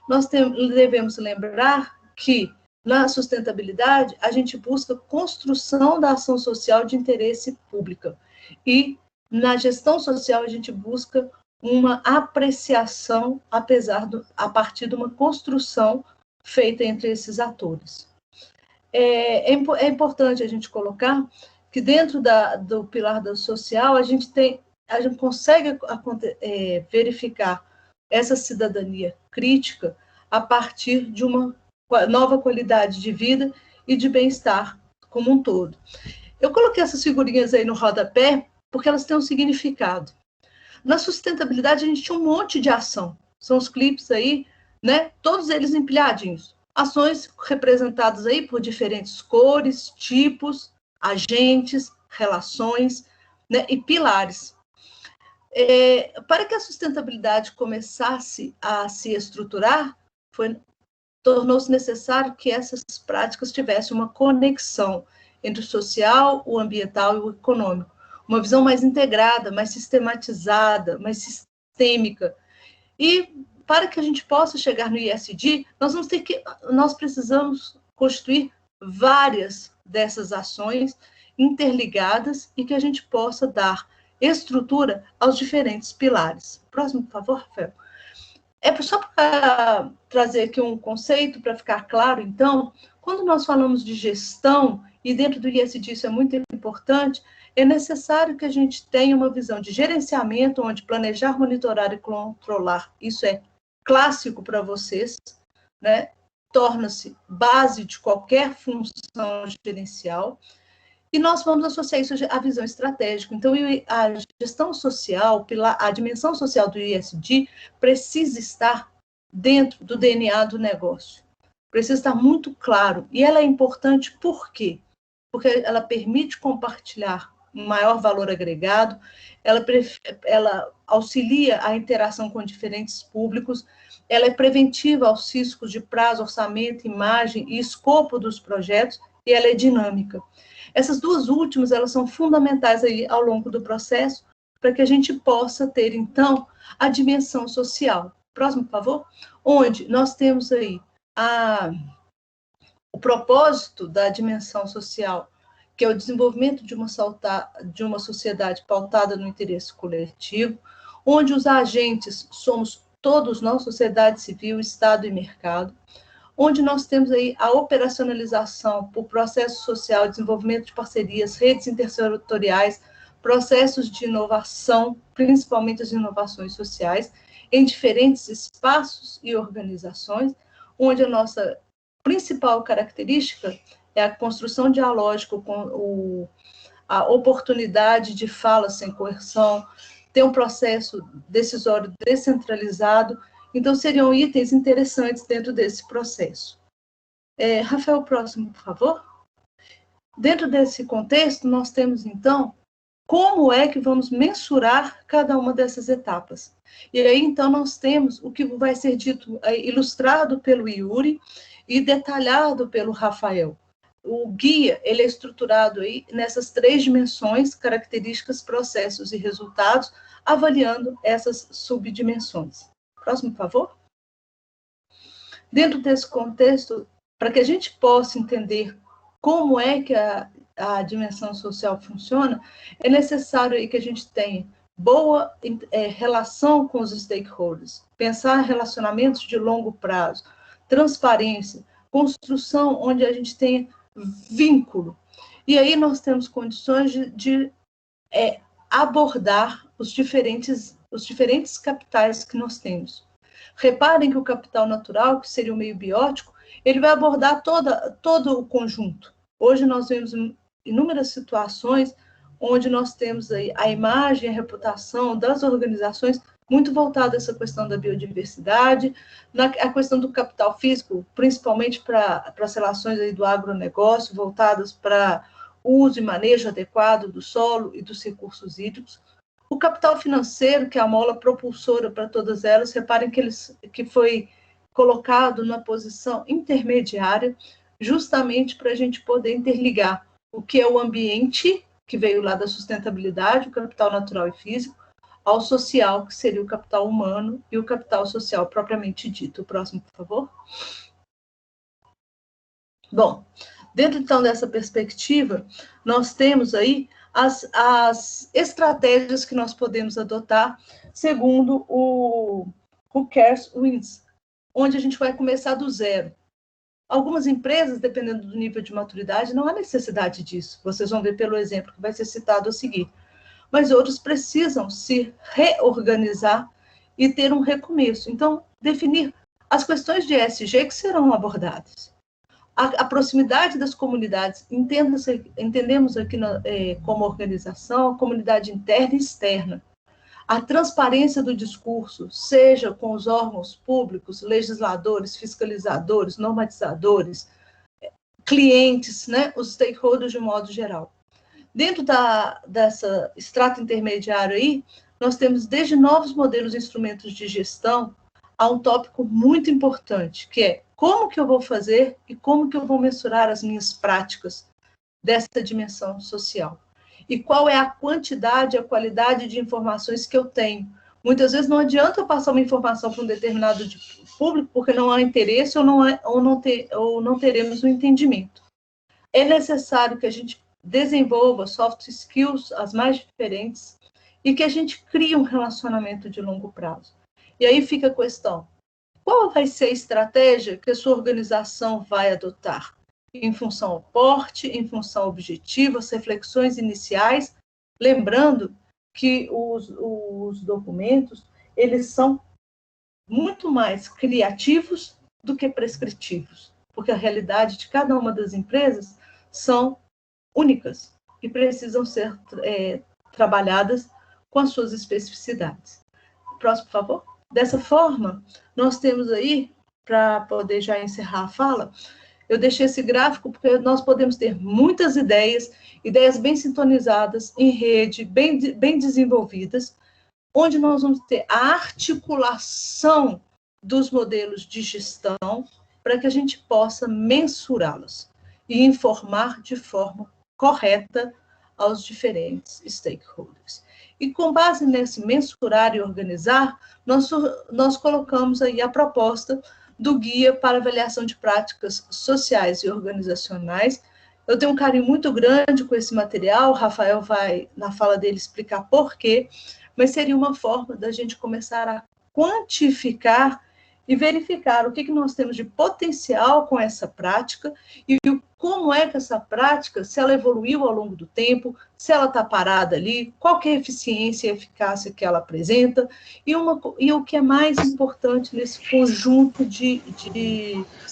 Nós devemos lembrar que, na sustentabilidade, a gente busca construção da ação social de interesse público. E, na gestão social, a gente busca uma apreciação, a partir de uma construção feita entre esses atores. É importante a gente colocar que dentro do pilar do social, a gente consegue verificar essa cidadania crítica a partir de uma nova qualidade de vida e de bem-estar como um todo. Eu coloquei essas figurinhas aí no rodapé porque elas têm um significado. Na sustentabilidade, a gente tinha um monte de ação. São os clipes aí, né? Todos eles empilhadinhos. Ações representadas aí por diferentes cores, tipos, agentes, relações, né, e pilares. Para que a sustentabilidade começasse a se estruturar, tornou-se necessário que essas práticas tivessem uma conexão entre o social, o ambiental e o econômico. Uma visão mais integrada, mais sistematizada, mais sistêmica. E para que a gente possa chegar no ESG, nós precisamos constituir várias dessas ações interligadas e que a gente possa dar estrutura aos diferentes pilares. Próximo, por favor, Rafael. Só para trazer aqui um conceito, para ficar claro, então, quando nós falamos de gestão, e dentro do ESG isso é muito importante, é necessário que a gente tenha uma visão de gerenciamento, onde planejar, monitorar e controlar, isso é clássico para vocês, né? Torna-se base de qualquer função gerencial, e nós vamos associar isso à visão estratégica. Então, a gestão social, a dimensão social do ESG precisa estar dentro do DNA do negócio. Precisa estar muito claro. E ela é importante por quê? Porque ela permite compartilhar um maior valor agregado, ela auxilia a interação com diferentes públicos, ela é preventiva aos riscos de prazo, orçamento, imagem e escopo dos projetos, e ela é dinâmica. Essas duas últimas, elas são fundamentais aí ao longo do processo, para que a gente possa ter, então, a dimensão social. Próximo, por favor. Onde nós temos aí o propósito da dimensão social, que é o desenvolvimento de uma sociedade pautada no interesse coletivo, onde os agentes somos todos nós, sociedade civil, Estado e mercado, onde nós temos aí a operacionalização por processo social, desenvolvimento de parcerias, redes intersetoriais, processos de inovação, principalmente as inovações sociais, em diferentes espaços e organizações, onde a nossa principal característica é a construção dialógica com a oportunidade de fala sem coerção, ter um processo decisório descentralizado. Então, seriam itens interessantes dentro desse processo. Rafael, próximo, por favor. Dentro desse contexto, nós temos, então, como é que vamos mensurar cada uma dessas etapas. E aí, então, nós temos o que vai ser dito, ilustrado pelo Yuri e detalhado pelo Rafael. O guia, ele é estruturado aí nessas 3 dimensões, características, processos e resultados, avaliando essas subdimensões. Próximo, por favor. Dentro desse contexto, para que a gente possa entender como é que a dimensão social funciona, é necessário aí que a gente tenha boa relação com os stakeholders, pensar relacionamentos de longo prazo, transparência, construção onde a gente tenha vínculo. E aí nós temos condições de abordar os diferentes capitais que nós temos. Reparem que o capital natural, que seria o meio biótico, ele vai abordar todo o conjunto. Hoje nós vemos inúmeras situações onde nós temos aí a imagem, a reputação das organizações muito voltada a essa questão da biodiversidade, a questão do capital físico, principalmente para as relações aí do agronegócio, voltadas para o uso e manejo adequado do solo e dos recursos hídricos. O capital financeiro, que é a mola propulsora para todas elas, reparem que foi colocado na posição intermediária, justamente para a gente poder interligar o que é o ambiente, que veio lá da sustentabilidade, o capital natural e físico, ao social, que seria o capital humano, e o capital social propriamente dito. O próximo, por favor. Bom, dentro então dessa perspectiva, nós temos aí as estratégias que nós podemos adotar segundo o Who Cares Wins, onde a gente vai começar do zero. Algumas empresas, dependendo do nível de maturidade, não há necessidade disso. Vocês vão ver pelo exemplo que vai ser citado a seguir. Mas outros precisam se reorganizar e ter um recomeço. Então, definir as questões de ESG que serão abordadas. A proximidade das comunidades, entendemos aqui como organização, a comunidade interna e externa. A transparência do discurso, seja com os órgãos públicos, legisladores, fiscalizadores, normatizadores, clientes, né, os stakeholders de modo geral. Dentro dessa extrato intermediário aí, nós temos desde novos modelos e instrumentos de gestão a um tópico muito importante, que é como que eu vou fazer e como que eu vou mensurar as minhas práticas dessa dimensão social. E qual é a quantidade, a qualidade de informações que eu tenho. Muitas vezes não adianta eu passar uma informação para um determinado público, porque não há interesse ou não teremos um entendimento. É necessário que a gente desenvolva soft skills, as mais diferentes, e que a gente crie um relacionamento de longo prazo. E aí fica a questão, qual vai ser a estratégia que a sua organização vai adotar? Em função ao porte, em função ao objetivo, as reflexões iniciais, lembrando que os documentos, eles são muito mais criativos do que prescritivos, porque a realidade de cada uma das empresas são únicas e precisam ser trabalhadas com as suas especificidades. Próximo, por favor. Dessa forma, nós temos aí, para poder já encerrar a fala, eu deixei esse gráfico porque nós podemos ter muitas ideias bem sintonizadas, em rede, bem desenvolvidas, onde nós vamos ter a articulação dos modelos de gestão para que a gente possa mensurá-los e informar de forma correta aos diferentes stakeholders. E com base nesse mensurar e organizar, nós colocamos aí a proposta do Guia para Avaliação de Práticas Sociais e Organizacionais. Eu tenho um carinho muito grande com esse material, o Rafael vai, na fala dele, explicar por quê, mas seria uma forma da gente começar a quantificar e verificar o que nós temos de potencial com essa prática e como é que essa prática, se ela evoluiu ao longo do tempo, se ela está parada ali, qual que é a eficiência e eficácia que ela apresenta, e o que é mais importante nesse conjunto de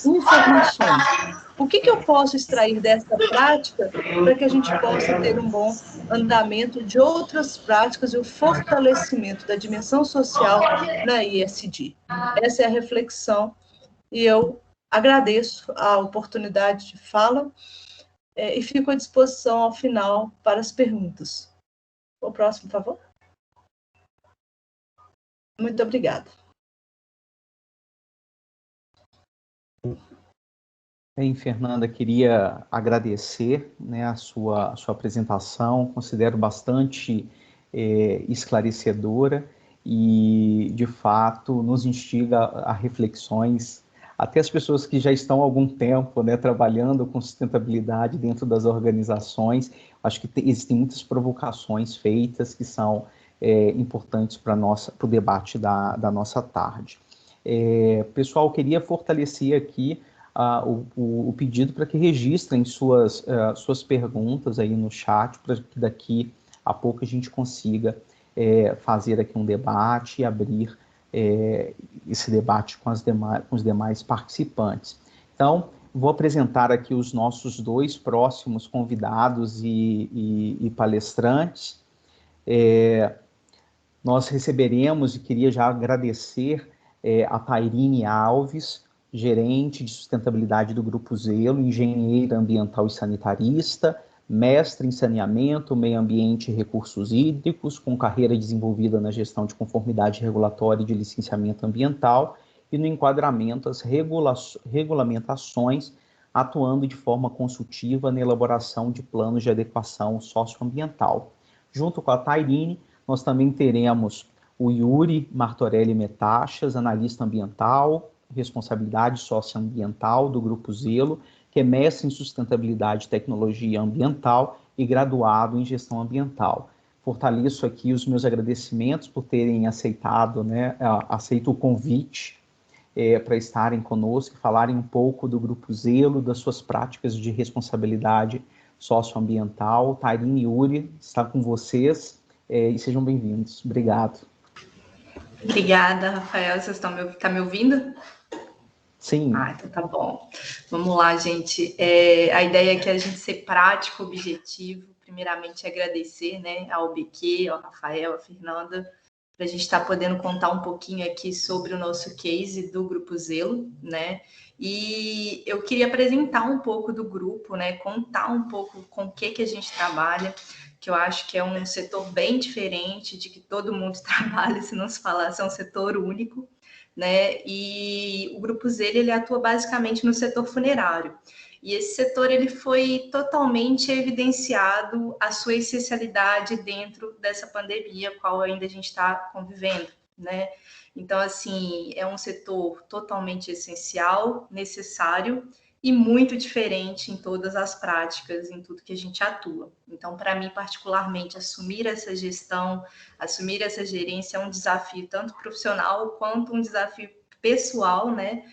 informações. O que eu posso extrair dessa prática para que a gente possa ter um bom andamento de outras práticas e o fortalecimento da dimensão social na ISD? Essa é a reflexão e eu agradeço a oportunidade de fala e fico à disposição ao final para as perguntas. O próximo, por favor. Muito obrigada. Bem, Fernanda, queria agradecer, né, a sua apresentação, considero bastante esclarecedora e, de fato, nos instiga a reflexões. Até as pessoas que já estão há algum tempo, né, trabalhando com sustentabilidade dentro das organizações, acho que existem muitas provocações feitas que são importantes para o debate da nossa tarde. Pessoal, queria fortalecer aqui o pedido para que registrem suas perguntas aí no chat, para que daqui a pouco a gente consiga fazer aqui um debate e abrir esse debate com os demais participantes. Então, vou apresentar aqui os nossos dois próximos convidados e palestrantes. Nós receberemos, e queria já agradecer a Tairine Alves, gerente de sustentabilidade do Grupo Zelo, engenheira ambiental e sanitarista, mestre em saneamento, meio ambiente e recursos hídricos, com carreira desenvolvida na gestão de conformidade regulatória e de licenciamento ambiental e no enquadramento às regulamentações, atuando de forma consultiva na elaboração de planos de adequação socioambiental. Junto com a Tairine, nós também teremos o Yuri Martorelli Metachas, analista ambiental, responsabilidade socioambiental do Grupo Zelo, que é mestre em sustentabilidade e tecnologia ambiental e graduado em gestão ambiental. Fortaleço aqui os meus agradecimentos por terem aceito o convite para estarem conosco e falarem um pouco do Grupo Zelo, das suas práticas de responsabilidade socioambiental. Tairine e Yuri, está com vocês e sejam bem-vindos. Obrigado. Obrigada, Rafael. Vocês estão me ouvindo? Sim. Então tá bom. Vamos lá, gente. A ideia aqui é a gente ser prático, objetivo. Primeiramente, agradecer, né, ao BQ, ao Rafael, à Fernanda, para a gente estar podendo contar um pouquinho aqui sobre o nosso case do Grupo Zelo, né? E eu queria apresentar um pouco do grupo, né? Contar um pouco com o que a gente trabalha, que eu acho que é um setor bem diferente de que todo mundo trabalha, se não se falasse, é um setor único, né? E o Grupo Zelo, ele atua basicamente no setor funerário. E esse setor ele foi totalmente evidenciado a sua essencialidade dentro dessa pandemia, qual ainda a gente está convivendo, né? Então, assim, é um setor totalmente essencial, necessário e muito diferente em todas as práticas, em tudo que a gente atua. Então, para mim, particularmente, assumir essa gestão, assumir essa gerência é um desafio tanto profissional quanto um desafio pessoal, né?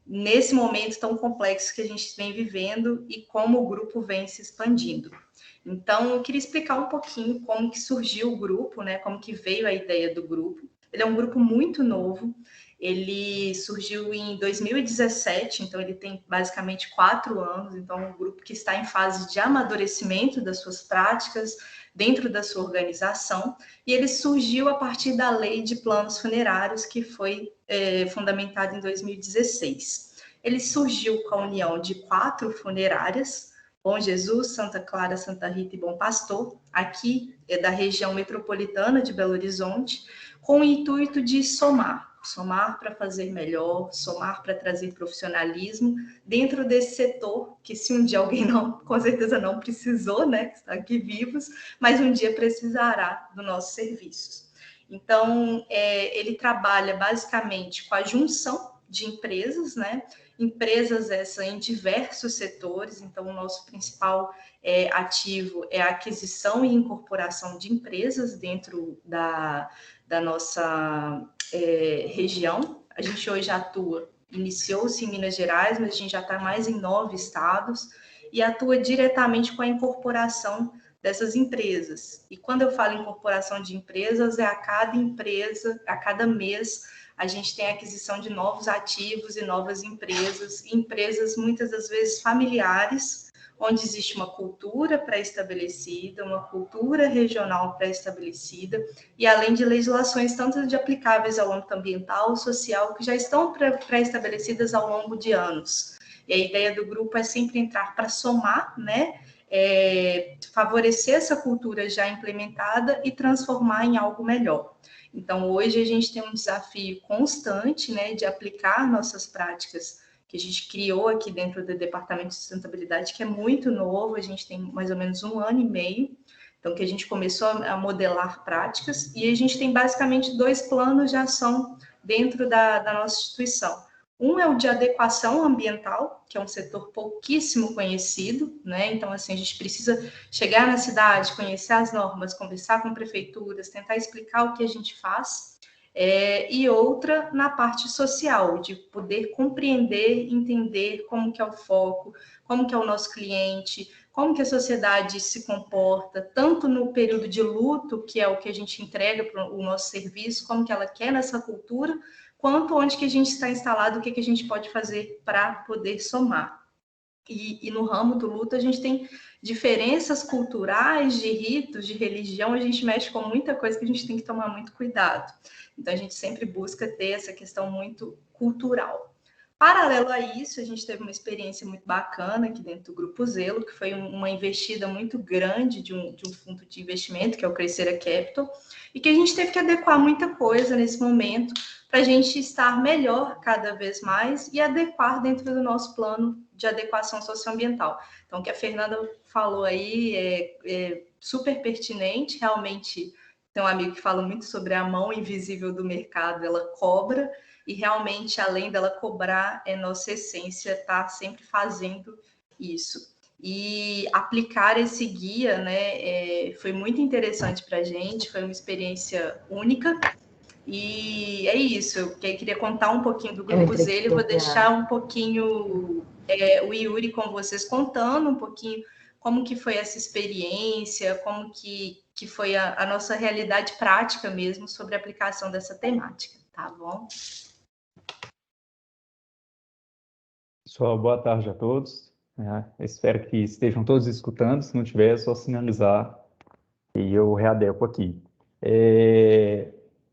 Nesse momento tão complexo que a gente vem vivendo e como o grupo vem se expandindo. Então, eu queria explicar um pouquinho como que surgiu o grupo, né? Como que veio a ideia do grupo. Ele é um grupo muito novo, ele surgiu em 2017, então ele tem basicamente 4 anos, então é um grupo que está em fase de amadurecimento das suas práticas, dentro da sua organização, e ele surgiu a partir da lei de planos funerários, que foi fundamentada em 2016. Ele surgiu com a união de 4 funerárias, Bom Jesus, Santa Clara, Santa Rita e Bom Pastor, aqui é da região metropolitana de Belo Horizonte, com o intuito de somar para fazer melhor, somar para trazer profissionalismo dentro desse setor que se um dia alguém não, com certeza não precisou, né, que está aqui vivos, mas um dia precisará dos nossos serviços. Então, ele trabalha basicamente com a junção de empresas, né, empresas essas em diversos setores, então o nosso principal ativo é a aquisição e incorporação de empresas dentro da nossa região. A gente hoje atua, iniciou-se em Minas Gerais, mas a gente já está mais em 9 estados e atua diretamente com a incorporação dessas empresas. E quando eu falo incorporação de empresas, é a cada empresa, a cada mês, a gente tem a aquisição de novos ativos e novas empresas, empresas muitas das vezes familiares, onde existe uma cultura pré-estabelecida, uma cultura regional pré-estabelecida, e além de legislações tanto de aplicáveis ao âmbito ambiental, social, que já estão pré-estabelecidas ao longo de anos. E a ideia do grupo é sempre entrar para somar, né? Favorecer essa cultura já implementada e transformar em algo melhor. Então, hoje a gente tem um desafio constante, né, de aplicar nossas práticas que a gente criou aqui dentro do Departamento de Sustentabilidade, que é muito novo, a gente tem mais ou menos 1 ano e meio, então que a gente começou a modelar práticas, e a gente tem basicamente 2 planos de ação dentro da nossa instituição. Um é o de adequação ambiental, que é um setor pouquíssimo conhecido, né? Então, assim, a gente precisa chegar na cidade, conhecer as normas, conversar com prefeituras, tentar explicar o que a gente faz. E outra na parte social, de poder compreender, entender como que é o foco, como que é o nosso cliente, como que a sociedade se comporta, tanto no período de luto, que é o que a gente entrega para o nosso serviço, como que ela quer nessa cultura, quanto onde que a gente está instalado, o que a gente pode fazer para poder somar. E no ramo do luto, a gente tem diferenças culturais, de ritos, de religião, a gente mexe com muita coisa que a gente tem que tomar muito cuidado. Então, a gente sempre busca ter essa questão muito cultural. Paralelo a isso, a gente teve uma experiência muito bacana aqui dentro do Grupo Zelo, que foi uma investida muito grande de um fundo de investimento, que é o Crescera Capital, e que a gente teve que adequar muita coisa nesse momento para a gente estar melhor cada vez mais e adequar dentro do nosso plano de adequação socioambiental. Então, o que a Fernanda falou aí é super pertinente, realmente tem um amigo que fala muito sobre a mão invisível do mercado, ela cobra, e realmente, além dela cobrar, é nossa essência estar sempre fazendo isso. E aplicar esse guia, né, foi muito interessante para a gente, foi uma experiência única. E é isso, eu queria contar um pouquinho do Grupo Zelo, vou deixar um pouquinho o Yuri com vocês contando um pouquinho como que foi essa experiência, como que foi a nossa realidade prática mesmo sobre a aplicação dessa temática, tá bom? Pessoal, boa tarde a todos. Espero que estejam todos escutando. Se não tiver, é só sinalizar e eu readequo aqui.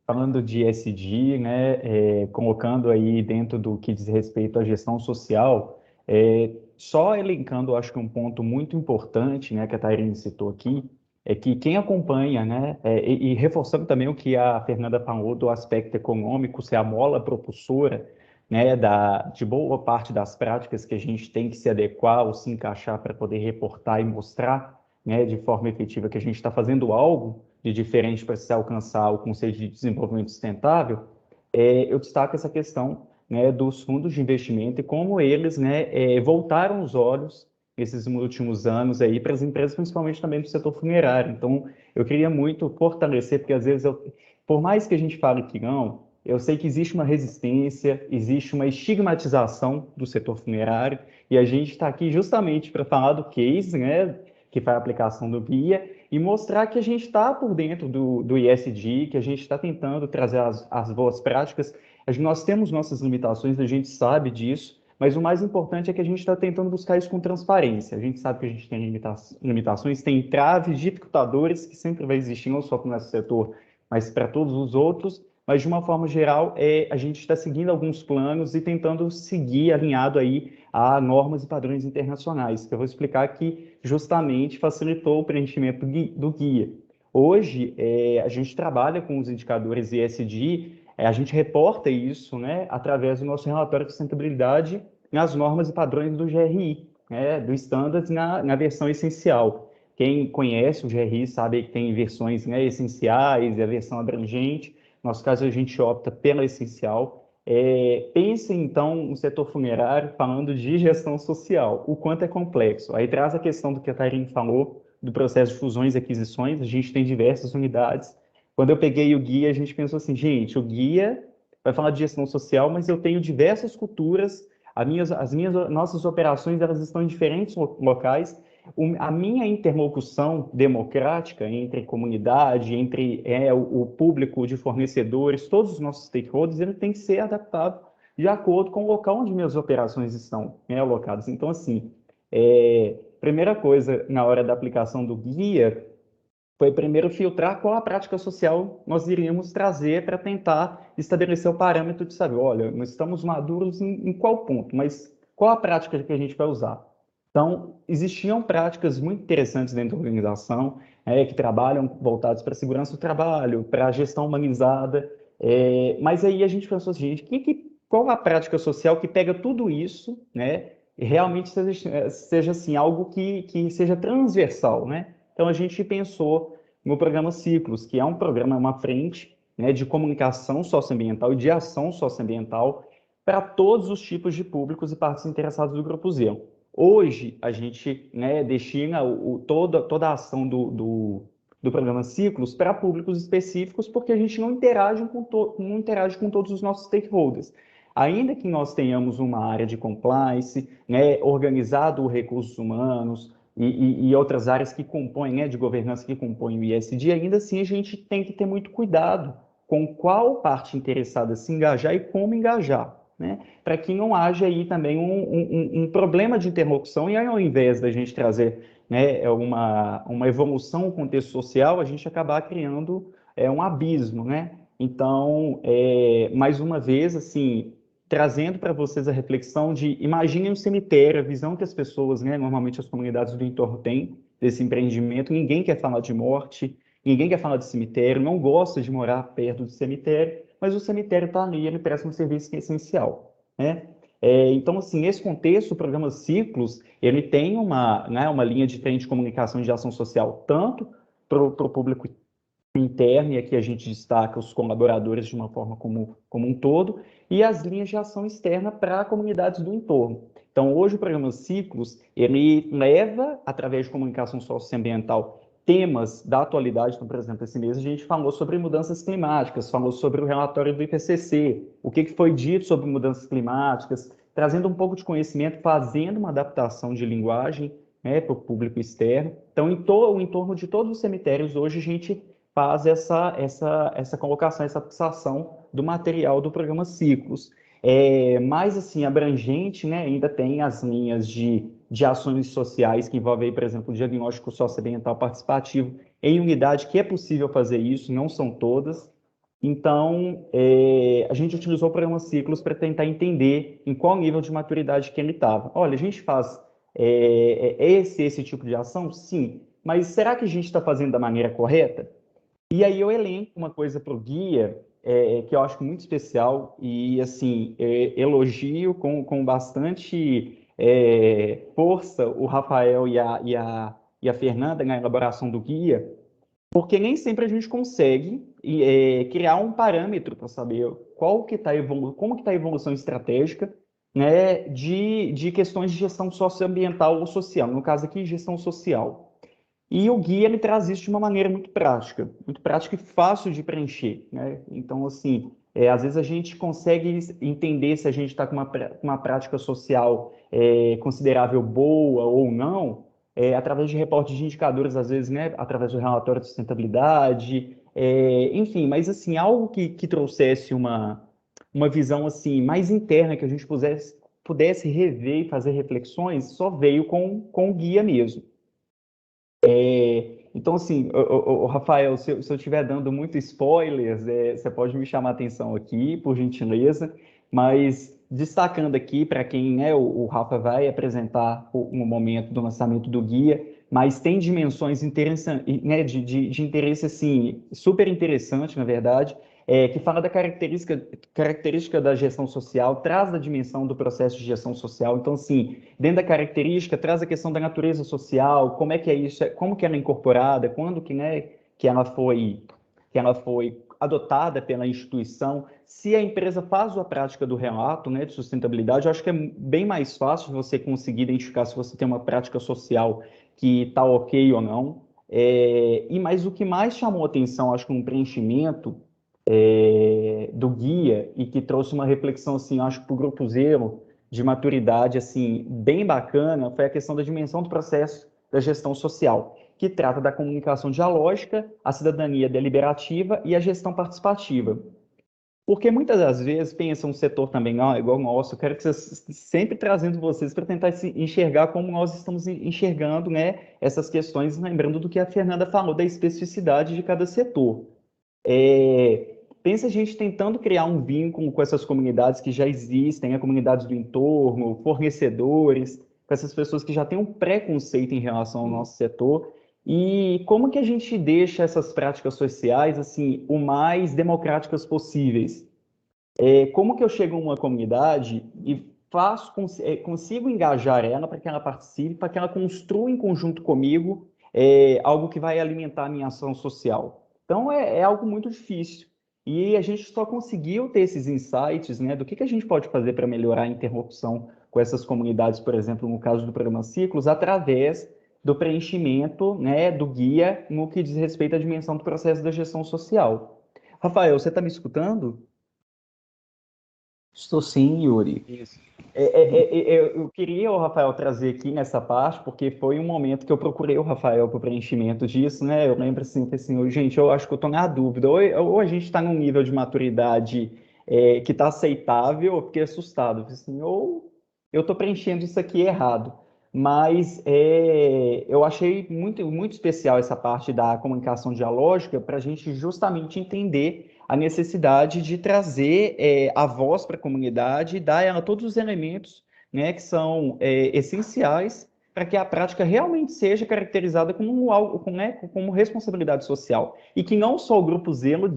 falando de ESG, né, colocando aí dentro do que diz respeito à gestão social, só elencando, acho que um ponto muito importante, né, que a Tairine citou aqui, é que quem acompanha, né, e reforçando também o que a Fernanda falou do aspecto econômico, ser a mola propulsora, né, de boa parte das práticas que a gente tem que se adequar ou se encaixar para poder reportar e mostrar, né, de forma efetiva que a gente está fazendo algo de diferente para se alcançar o conceito de desenvolvimento sustentável, eu destaco essa questão, né, dos fundos de investimento e como eles, né, voltaram os olhos esses últimos anos aí para as empresas, principalmente também do setor funerário. Então, eu queria muito fortalecer, porque às vezes, por mais que a gente fale que não, eu sei que existe uma resistência, existe uma estigmatização do setor funerário, e a gente está aqui justamente para falar do case, né, que foi a aplicação do guia, e mostrar que a gente está por dentro do ESG, que a gente está tentando trazer as boas práticas. Nós temos nossas limitações, a gente sabe disso, mas o mais importante é que a gente está tentando buscar isso com transparência. A gente sabe que a gente tem limitações, tem entraves, dificultadores, que sempre vai existir, não só para o nosso setor, mas para todos os outros. Mas, de uma forma geral, a gente está seguindo alguns planos e tentando seguir alinhado aí a normas e padrões internacionais, que eu vou explicar que justamente facilitou o preenchimento do guia. Hoje, a gente trabalha com os indicadores ESG, a gente reporta isso, né, através do nosso relatório de sustentabilidade nas normas e padrões do GRI, né, do Standards na versão essencial. Quem conhece o GRI sabe que tem versões, né, essenciais e a versão abrangente. No nosso caso, a gente opta pela essencial. Pense, então, no setor funerário falando de gestão social, o quanto é complexo. Aí traz a questão do que a Tairine falou, do processo de fusões e aquisições, a gente tem diversas unidades. Quando eu peguei o guia, a gente pensou assim, gente, o guia vai falar de gestão social, mas eu tenho diversas culturas, nossas operações, elas estão em diferentes locais, a minha interlocução democrática entre comunidade, entre o público de fornecedores, todos os nossos stakeholders, ele tem que ser adaptado de acordo com o local onde minhas operações estão, né, alocadas. Então, assim, primeira coisa na hora da aplicação do guia foi primeiro filtrar qual a prática social nós iríamos trazer para tentar estabelecer o parâmetro de saber, olha, nós estamos maduros em qual ponto, mas qual a prática que a gente vai usar? Então, existiam práticas muito interessantes dentro da organização, que trabalham voltadas para a segurança do trabalho, para a gestão humanizada, mas aí a gente pensou assim, gente, qual a prática social que pega tudo isso, né, e realmente seja assim, algo que seja transversal, né? Então, a gente pensou no programa Ciclos, que é um programa, uma frente, né, de comunicação socioambiental e de ação socioambiental para todos os tipos de públicos e partes interessadas do Grupo Zelo. Hoje, a gente, né, destina toda a ação do programa Ciclos para públicos específicos, porque a gente não interage com todos os nossos stakeholders. Ainda que nós tenhamos uma área de compliance, né, organizado recursos humanos, e outras áreas que compõem, né, de governança que compõem o ISD, ainda assim a gente tem que ter muito cuidado com qual parte interessada se engajar e como engajar, né, para que não haja aí também um problema de interlocução e aí, ao invés da gente trazer, né, uma evolução no contexto social, a gente acabar criando um abismo, né? Então, mais uma vez, assim, trazendo para vocês a reflexão de imaginem um cemitério, a visão que as pessoas, né, normalmente as comunidades do entorno têm desse empreendimento. Ninguém quer falar de morte, ninguém quer falar de cemitério, não gosta de morar perto do cemitério, mas o cemitério está ali, ele presta um serviço que é essencial, né? Então, assim, nesse contexto, o programa Ciclos, ele tem uma linha de frente de comunicação e de ação social, tanto para o público interno, e aqui a gente destaca os colaboradores de uma forma como um todo, e as linhas de ação externa para comunidades do entorno. Então, hoje o programa Ciclos, ele leva, através de comunicação socioambiental, temas da atualidade. Então, por exemplo, esse mês a gente falou sobre mudanças climáticas, falou sobre o relatório do IPCC, o que foi dito sobre mudanças climáticas, trazendo um pouco de conhecimento, fazendo uma adaptação de linguagem, né, para o público externo. Então, em torno de todos os cemitérios, hoje a gente faz essa colocação, essa fixação do material do programa Ciclos. Mais assim, abrangente, né, ainda tem as linhas de ações sociais que envolvem, por exemplo, o diagnóstico socioambiental participativo em unidade, que é possível fazer isso, não são todas. Então, a gente utilizou o programa Ciclos para tentar entender em qual nível de maturidade que ele estava. Olha, a gente faz esse tipo de ação? Sim. Mas será que a gente está fazendo da maneira correta? E aí eu elenco uma coisa para o guia que eu acho muito especial e, assim, elogio com bastante força o Rafael e a Fernanda na elaboração do guia, porque nem sempre a gente consegue criar um parâmetro para saber qual que tá como que está a evolução estratégica, né, de questões de gestão socioambiental ou social, no caso aqui, gestão social. E o guia ele traz isso de uma maneira muito prática e fácil de preencher, né? Então, assim, às vezes a gente consegue entender se a gente está com uma prática social considerável boa ou não, através de reportes de indicadores, às vezes, né? Através do relatório de sustentabilidade, enfim, mas assim, algo que trouxesse uma visão assim mais interna, que a gente pudesse rever e fazer reflexões, só veio com o guia mesmo. Então, assim, Rafael, se eu estiver dando muito spoilers, você pode me chamar a atenção aqui, por gentileza, mas destacando aqui para quem o Rafa vai apresentar no momento do lançamento do guia, mas tem dimensões interessantes, né, de interesse assim, super interessante, na verdade, que fala da característica da gestão social, traz a dimensão do processo de gestão social. Então, assim, dentro da característica, traz a questão da natureza social, como é que é isso, como que ela é incorporada, quando que, né, que ela foi adotada pela instituição. Se a empresa faz a prática do relato, né, de sustentabilidade, eu acho que é bem mais fácil você conseguir identificar se você tem uma prática social que está ok ou não. Mas o que mais chamou atenção, acho que um preenchimento do guia e que trouxe uma reflexão, assim, acho que para o Grupo Zero, de maturidade, assim, bem bacana, foi a questão da dimensão do processo da gestão social, que trata da comunicação dialógica, a cidadania deliberativa e a gestão participativa. Porque muitas das vezes pensa um setor também, igual o nosso, eu quero que vocês sempre trazendo vocês para tentar se enxergar como nós estamos enxergando, né, essas questões, lembrando do que a Fernanda falou da especificidade de cada setor. Pensa a gente tentando criar um vínculo com essas comunidades que já existem, comunidades do entorno, fornecedores, com essas pessoas que já têm um preconceito em relação ao nosso setor, e como que a gente deixa essas práticas sociais assim o mais democráticas possíveis? Como que eu chego a uma comunidade e consigo engajar ela para que ela participe, para que ela construa em conjunto comigo algo que vai alimentar a minha ação social? Então, é algo muito difícil. E a gente só conseguiu ter esses insights, né, do que a gente pode fazer para melhorar a interrupção com essas comunidades, por exemplo, no caso do programa Ciclos, através do preenchimento, né, do guia no que diz respeito à dimensão do processo da gestão social. Rafael, você está me escutando? Estou sim, Yuri. Isso. Eu queria o Rafael trazer aqui nessa parte, porque foi um momento que eu procurei o Rafael para o preenchimento disso, né? Eu lembro assim, que assim, gente, eu acho que eu estou na dúvida. Ou a gente está num nível de maturidade que está aceitável, eu fiquei assustado. Assim, ou eu estou preenchendo isso aqui errado. Mas eu achei muito, muito especial essa parte da comunicação dialógica para a gente justamente entender a necessidade de trazer a voz para a comunidade e dar a ela todos os elementos, né, que são essenciais para que a prática realmente seja caracterizada como algo, como responsabilidade social. E que não só o Grupo Zelo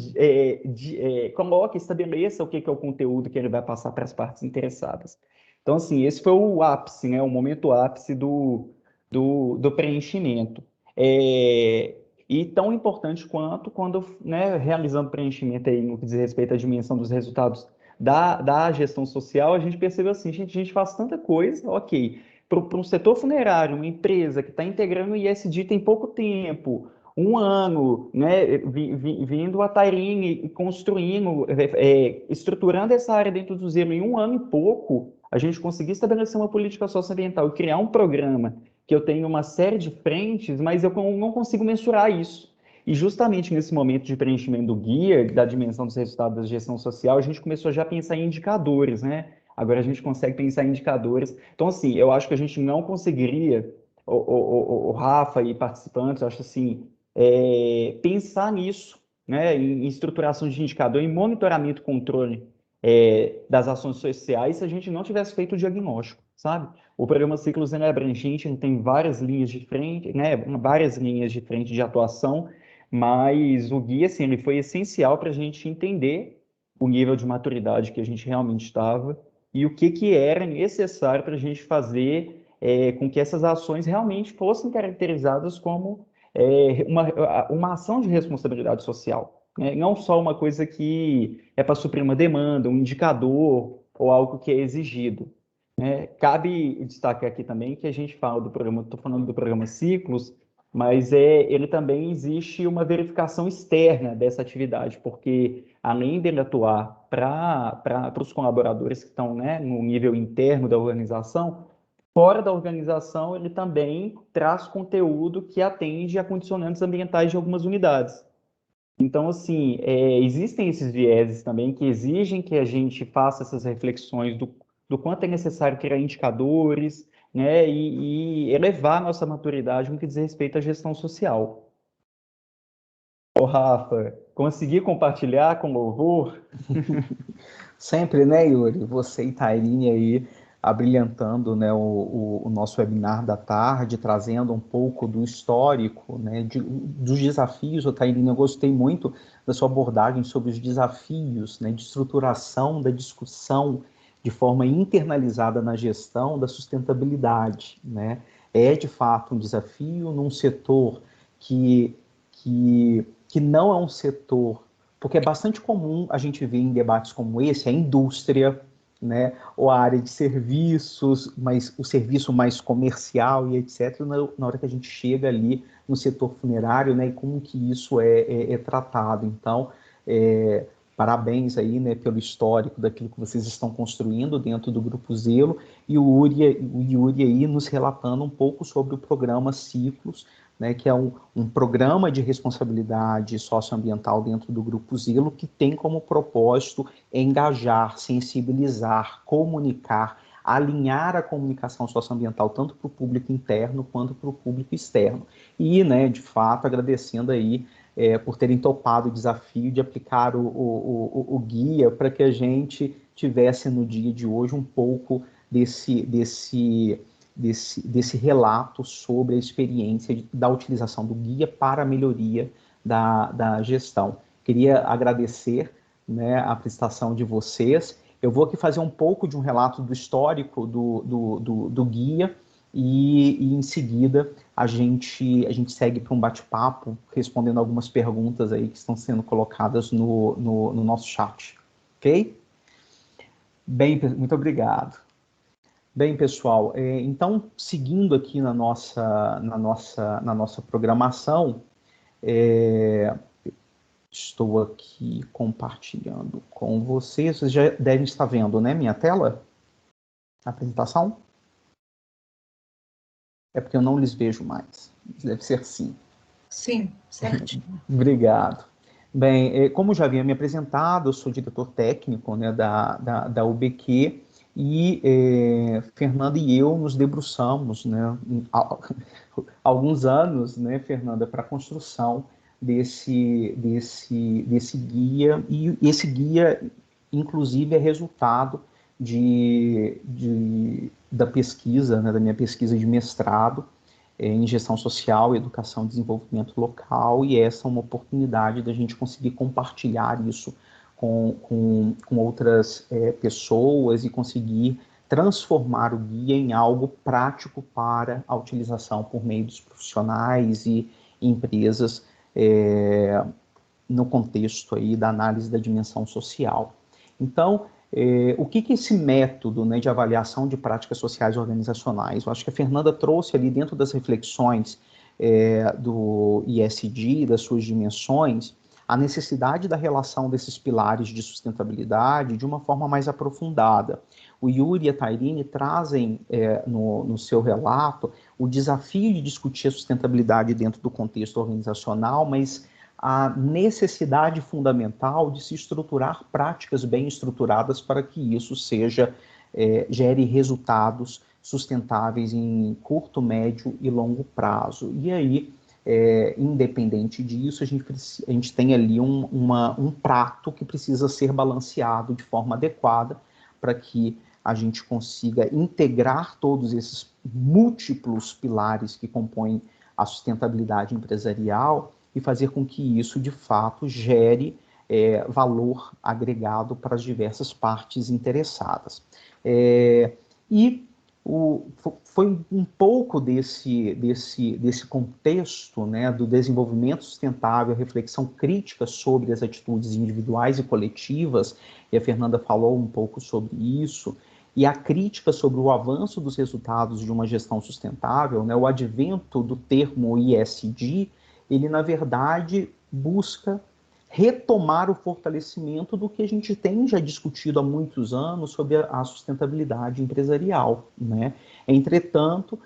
coloque, estabeleça o que é o conteúdo que ele vai passar para as partes interessadas. Então, assim, esse foi o ápice, né, o momento ápice do preenchimento. E tão importante quanto quando, né, realizando preenchimento aí no que diz respeito à dimensão dos resultados da gestão social, a gente percebeu assim, a gente faz tanta coisa, ok, para um setor funerário, uma empresa que está integrando o ISD tem pouco tempo, um ano, né, vindo a Tairine e construindo, estruturando essa área dentro do Zelo em um ano e pouco, a gente conseguiu estabelecer uma política socioambiental e criar um programa que eu tenho uma série de frentes, mas eu não consigo mensurar isso. E justamente nesse momento de preenchimento do guia, da dimensão dos resultados da gestão social, a gente começou já a pensar em indicadores, né? Agora a gente consegue pensar em indicadores. Então, assim, eu acho que a gente não conseguiria, o Rafa e participantes, eu acho assim, pensar nisso né, em estruturação de indicador, em monitoramento e controle das ações sociais se a gente não tivesse feito o diagnóstico, sabe? O programa Ciclos é abrangente, ele tem várias linhas de frente, né, várias linhas de frente de atuação, mas o guia, assim, ele foi essencial para a gente entender o nível de maturidade que a gente realmente estava e o que era necessário para a gente fazer com que essas ações realmente fossem caracterizadas como uma ação de responsabilidade social, né? Não só uma coisa que é para suprir uma demanda, um indicador ou algo que é exigido, né? Cabe destacar aqui também que a gente fala do programa, estou falando do programa Ciclos, mas ele também existe uma verificação externa dessa atividade, porque além dele atuar para os colaboradores que estão, né, no nível interno da organização, fora da organização, ele também traz conteúdo que atende a condicionantes ambientais de algumas unidades. Então, assim, existem esses vieses também que exigem que a gente faça essas reflexões do quanto é necessário criar indicadores, né, e elevar a nossa maturidade no que diz respeito à gestão social. Ô, Rafa, consegui compartilhar com louvor? Sempre, né, Yuri? Você e Tairine aí abrilhantando, né, o nosso webinar da tarde, trazendo um pouco do histórico, né, dos desafios. Ô, Tairine, eu gostei muito da sua abordagem sobre os desafios, né, de estruturação da discussão de forma internalizada na gestão da sustentabilidade, né? É, de fato, um desafio num setor que não é um setor, porque é bastante comum a gente ver em debates como esse a indústria, né, ou a área de serviços, mas o serviço mais comercial e etc., na hora que a gente chega ali no setor funerário, né, e como que isso é tratado. Então, parabéns aí, né, pelo histórico daquilo que vocês estão construindo dentro do Grupo Zelo, e o Yuri aí nos relatando um pouco sobre o programa Ciclos, né, que é um programa de responsabilidade socioambiental dentro do Grupo Zelo, que tem como propósito engajar, sensibilizar, comunicar, alinhar a comunicação socioambiental tanto para o público interno quanto para o público externo. E, né, de fato, agradecendo aí por terem topado o desafio de aplicar o guia para que a gente tivesse no dia de hoje um pouco desse relato sobre a experiência da utilização do guia para a melhoria da gestão. Queria agradecer, né, a prestação de vocês. Eu vou aqui fazer um pouco de um relato do histórico do guia e em seguida a gente segue para um bate-papo respondendo algumas perguntas aí que estão sendo colocadas no nosso chat. Ok? Bem, muito obrigado. Bem, pessoal, então, seguindo aqui na nossa programação, estou aqui compartilhando com vocês. Vocês já devem estar vendo, né, minha tela? A apresentação? É porque eu não lhes vejo mais. Deve ser sim. Sim, certo. Obrigado. Bem, como já havia me apresentado, eu sou diretor técnico, né, da UBQ, e Fernanda e eu nos debruçamos, né, há alguns anos, né, Fernanda, para a construção desse guia, e esse guia, inclusive, é resultado da pesquisa, né, da minha pesquisa de mestrado em gestão social, educação e desenvolvimento local, e essa é uma oportunidade da gente conseguir compartilhar isso com outras pessoas e conseguir transformar o guia em algo prático para a utilização por meio dos profissionais e empresas no contexto aí da análise da dimensão social. Então, o que esse método, né, de avaliação de práticas sociais organizacionais? Eu acho que a Fernanda trouxe ali dentro das reflexões do ISD, das suas dimensões, a necessidade da relação desses pilares de sustentabilidade de uma forma mais aprofundada. O Yuri e a Tairine trazem no seu relato o desafio de discutir a sustentabilidade dentro do contexto organizacional, mas a necessidade fundamental de se estruturar práticas bem estruturadas para que isso gere resultados sustentáveis em curto, médio e longo prazo. E aí independente disso, a gente tem ali um prato que precisa ser balanceado de forma adequada para que a gente consiga integrar todos esses múltiplos pilares que compõem a sustentabilidade empresarial e fazer com que isso, de fato, gere valor agregado para as diversas partes interessadas. Foi um pouco desse contexto, né, do desenvolvimento sustentável, a reflexão crítica sobre as atitudes individuais e coletivas, e a Fernanda falou um pouco sobre isso, e a crítica sobre o avanço dos resultados de uma gestão sustentável, né, o advento do termo ESG, ele, na verdade, busca retomar o fortalecimento do que a gente tem já discutido há muitos anos sobre a sustentabilidade empresarial, né? Entretanto,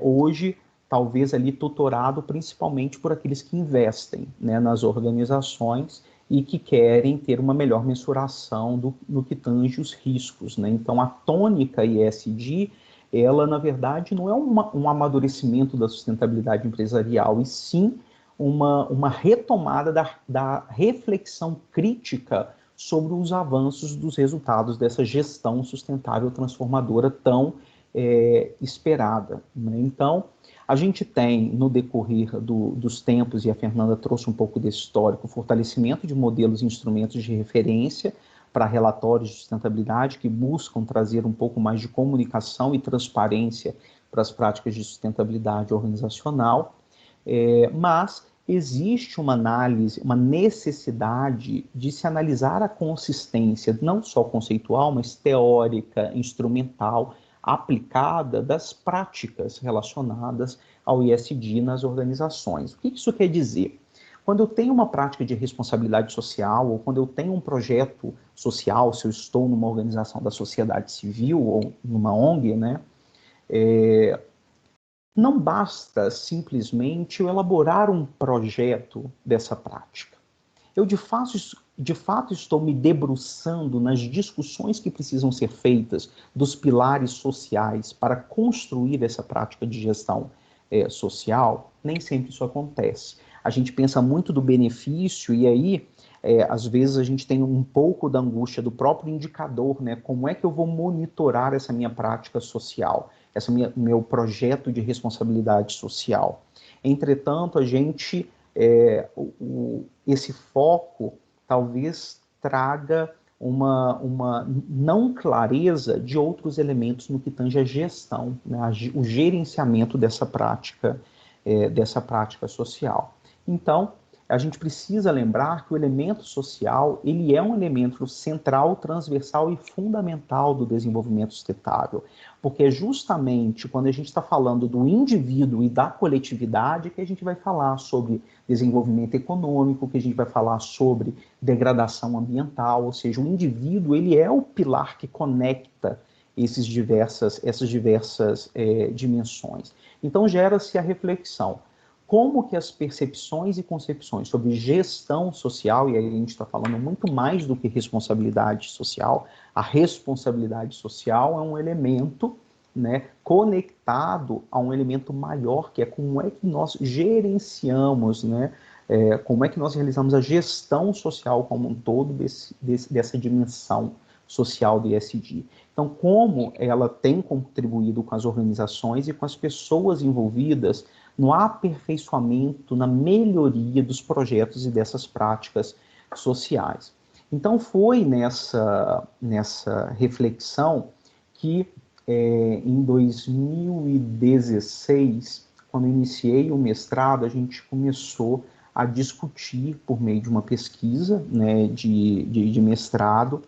hoje, talvez ali tutorado principalmente por aqueles que investem, né, nas organizações e que querem ter uma melhor mensuração no que tange os riscos, né? Então, a tônica ESG, ela, na verdade, não é um amadurecimento da sustentabilidade empresarial, e sim uma retomada da reflexão crítica sobre os avanços dos resultados dessa gestão sustentável transformadora tão esperada, né? Então, a gente tem, no decorrer dos tempos, e a Fernanda trouxe um pouco desse histórico, o fortalecimento de modelos e instrumentos de referência para relatórios de sustentabilidade que buscam trazer um pouco mais de comunicação e transparência para as práticas de sustentabilidade organizacional, mas existe uma análise, uma necessidade de se analisar a consistência, não só conceitual, mas teórica, instrumental, aplicada das práticas relacionadas ao ESG nas organizações. O que isso quer dizer? Quando eu tenho uma prática de responsabilidade social, ou quando eu tenho um projeto social, se eu estou numa organização da sociedade civil ou numa ONG, né, não basta simplesmente eu elaborar um projeto dessa prática. Eu, de fato, estou me debruçando nas discussões que precisam ser feitas dos pilares sociais para construir essa prática de gestão social. Nem sempre isso acontece. A gente pensa muito do benefício e aí, às vezes, a gente tem um pouco da angústia do próprio indicador, né? Como é que eu vou monitorar essa minha prática social? Meu projeto de responsabilidade social. Entretanto, a gente, esse foco talvez traga uma não clareza de outros elementos no que tange a gestão, né, o gerenciamento dessa prática social. Então, a gente precisa lembrar que o elemento social, ele é um elemento central, transversal e fundamental do desenvolvimento sustentável, porque é justamente quando a gente está falando do indivíduo e da coletividade que a gente vai falar sobre desenvolvimento econômico, que a gente vai falar sobre degradação ambiental, ou seja, o indivíduo, ele é o pilar que conecta essas diversas dimensões. Então, gera-se a reflexão. Como que as percepções e concepções sobre gestão social, e aí a gente está falando muito mais do que responsabilidade social, a responsabilidade social é um elemento, né, conectado a um elemento maior, que é como é que nós gerenciamos, né, como é que nós realizamos a gestão social como um todo dessa dimensão social do ESG. Então, como ela tem contribuído com as organizações e com as pessoas envolvidas no aperfeiçoamento, na melhoria dos projetos e dessas práticas sociais. Então, foi nessa reflexão que, em 2016, quando eu iniciei o mestrado, a gente começou a discutir, por meio de uma pesquisa, né, de mestrado,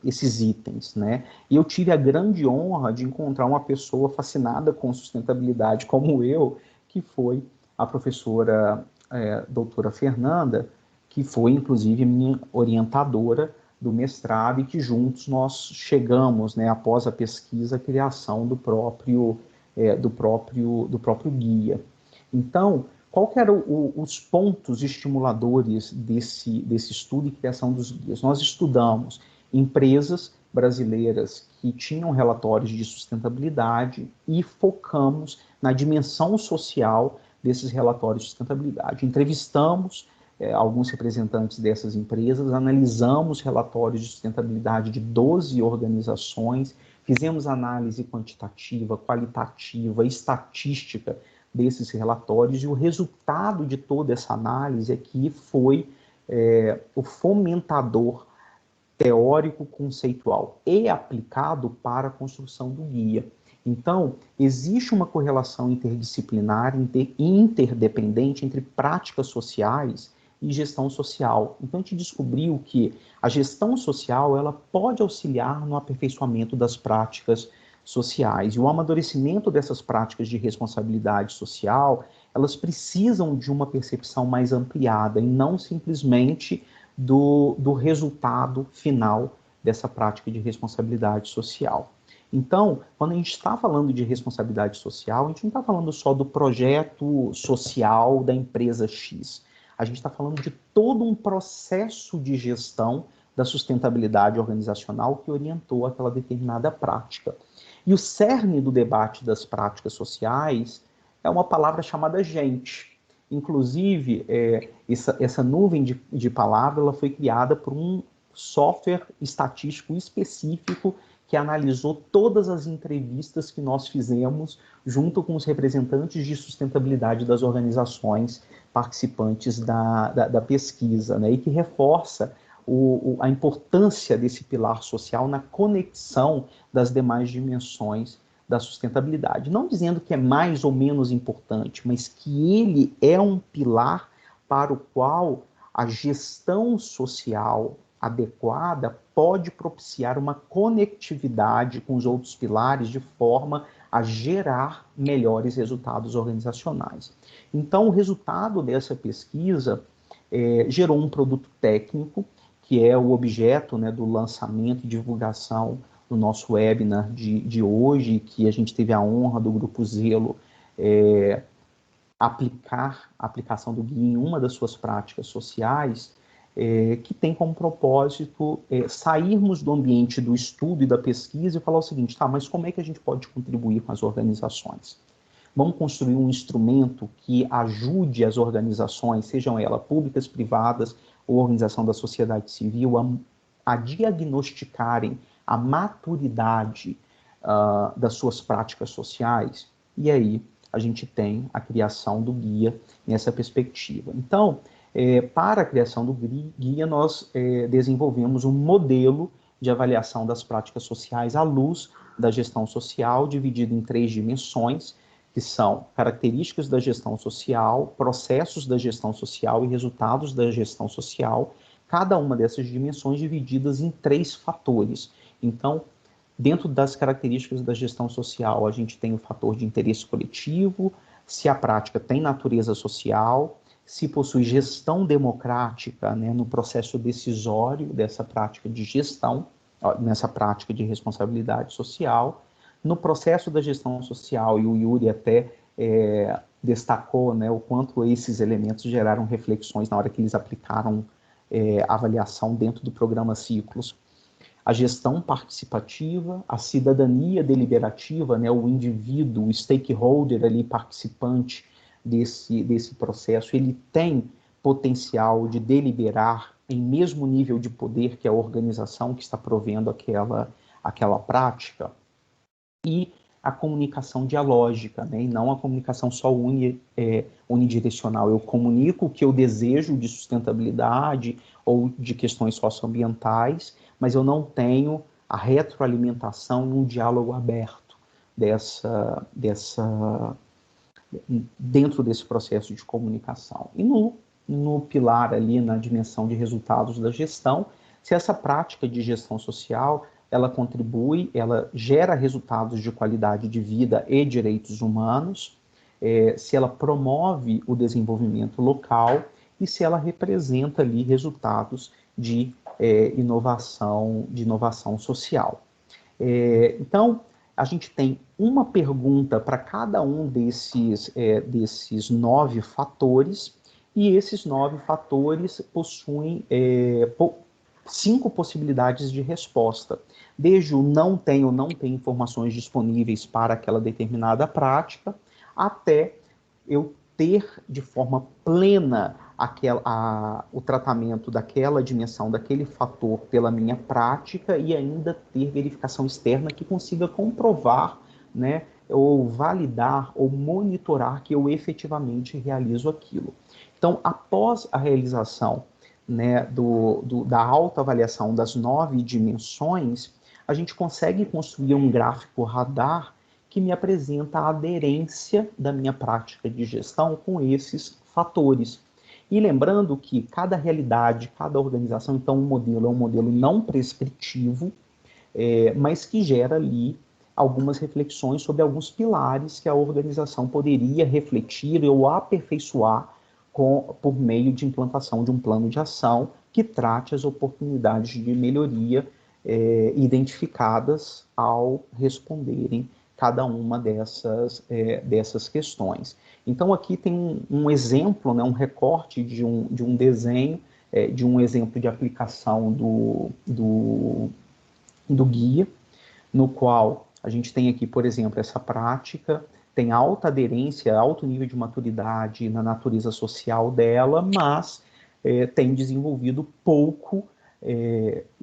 esses itens, né? E eu tive a grande honra de encontrar uma pessoa fascinada com sustentabilidade como eu, que foi a professora doutora Fernanda, que foi, inclusive, minha orientadora do mestrado e que juntos nós chegamos, né, após a pesquisa, à criação do próprio guia. Então, qual que eram os pontos estimuladores desse estudo e criação dos guias? Nós estudamos empresas brasileiras que tinham relatórios de sustentabilidade e focamos na dimensão social desses relatórios de sustentabilidade. Entrevistamos alguns representantes dessas empresas, analisamos relatórios de sustentabilidade de 12 organizações, fizemos análise quantitativa, qualitativa, estatística desses relatórios, e o resultado de toda essa análise aqui foi o fomentador teórico, conceitual e aplicado para a construção do guia. Então, existe uma correlação interdisciplinar e interdependente entre práticas sociais e gestão social. Então, a gente descobriu que a gestão social ela pode auxiliar no aperfeiçoamento das práticas sociais. E o amadurecimento dessas práticas de responsabilidade social, elas precisam de uma percepção mais ampliada e não simplesmente do resultado final dessa prática de responsabilidade social. Então, quando a gente está falando de responsabilidade social, a gente não está falando só do projeto social da empresa X. A gente está falando de todo um processo de gestão da sustentabilidade organizacional que orientou aquela determinada prática. E o cerne do debate das práticas sociais é uma palavra chamada gente. Inclusive, essa nuvem de palavra ela foi criada por um software estatístico específico que analisou todas as entrevistas que nós fizemos junto com os representantes de sustentabilidade das organizações participantes da pesquisa, né, e que reforça a importância desse pilar social na conexão das demais dimensões da sustentabilidade. Não dizendo que é mais ou menos importante, mas que ele é um pilar para o qual a gestão social adequada pode propiciar uma conectividade com os outros pilares de forma a gerar melhores resultados organizacionais. Então, o resultado dessa pesquisa gerou um produto técnico, que é o objeto, né, do lançamento e divulgação do nosso webinar de hoje, que a gente teve a honra do Grupo Zelo aplicar a aplicação do guia em uma das suas práticas sociais, que tem como propósito sairmos do ambiente do estudo e da pesquisa e falar o seguinte, tá, mas como é que a gente pode contribuir com as organizações? Vamos construir um instrumento que ajude as organizações, sejam elas públicas, privadas ou organização da sociedade civil, a diagnosticarem a maturidade das suas práticas sociais, e aí a gente tem a criação do guia nessa perspectiva. Então, para a criação do guia, nós desenvolvemos um modelo de avaliação das práticas sociais à luz da gestão social, dividido em 3 dimensões, que são características da gestão social, processos da gestão social e resultados da gestão social, cada uma dessas dimensões divididas em 3 fatores. Então, dentro das características da gestão social, a gente tem o fator de interesse coletivo, se a prática tem natureza social, se possui gestão democrática, né, no processo decisório dessa prática de gestão, nessa prática de responsabilidade social, no processo da gestão social, e o Yuri até destacou, né, o quanto esses elementos geraram reflexões na hora que eles aplicaram a avaliação dentro do programa Ciclos. A gestão participativa, a cidadania deliberativa, né, o indivíduo, o stakeholder ali participante desse processo, ele tem potencial de deliberar em mesmo nível de poder que a organização que está provendo aquela prática. E a comunicação dialógica, né, e não a comunicação só unidirecional. Eu comunico o que eu desejo de sustentabilidade ou de questões socioambientais, mas eu não tenho a retroalimentação e um diálogo aberto dentro desse processo de comunicação. E no pilar ali, na dimensão de resultados da gestão, se essa prática de gestão social, ela contribui, ela gera resultados de qualidade de vida e direitos humanos, se ela promove o desenvolvimento local e se ela representa ali resultados de inovação social. Então, a gente tem uma pergunta para cada um desses 9 fatores, e esses 9 fatores possuem 5 possibilidades de resposta, desde o não tenho informações disponíveis para aquela determinada prática, até eu ter de forma plena o tratamento daquela dimensão, daquele fator pela minha prática e ainda ter verificação externa que consiga comprovar, né, ou validar ou monitorar que eu efetivamente realizo aquilo. Então, após a realização, né, da autoavaliação das 9 dimensões, a gente consegue construir um gráfico radar que me apresenta a aderência da minha prática de gestão com esses fatores. E lembrando que cada realidade, cada organização, então, um modelo é um modelo não prescritivo, mas que gera ali algumas reflexões sobre alguns pilares que a organização poderia refletir ou aperfeiçoar por meio de implantação de um plano de ação que trate as oportunidades de melhoria identificadas ao responderem cada uma dessas questões. Então, aqui tem um exemplo, né, um recorte de um desenho, de um exemplo de aplicação do guia, no qual a gente tem aqui, por exemplo, essa prática, tem alta aderência, alto nível de maturidade na natureza social dela, mas tem desenvolvido pouco,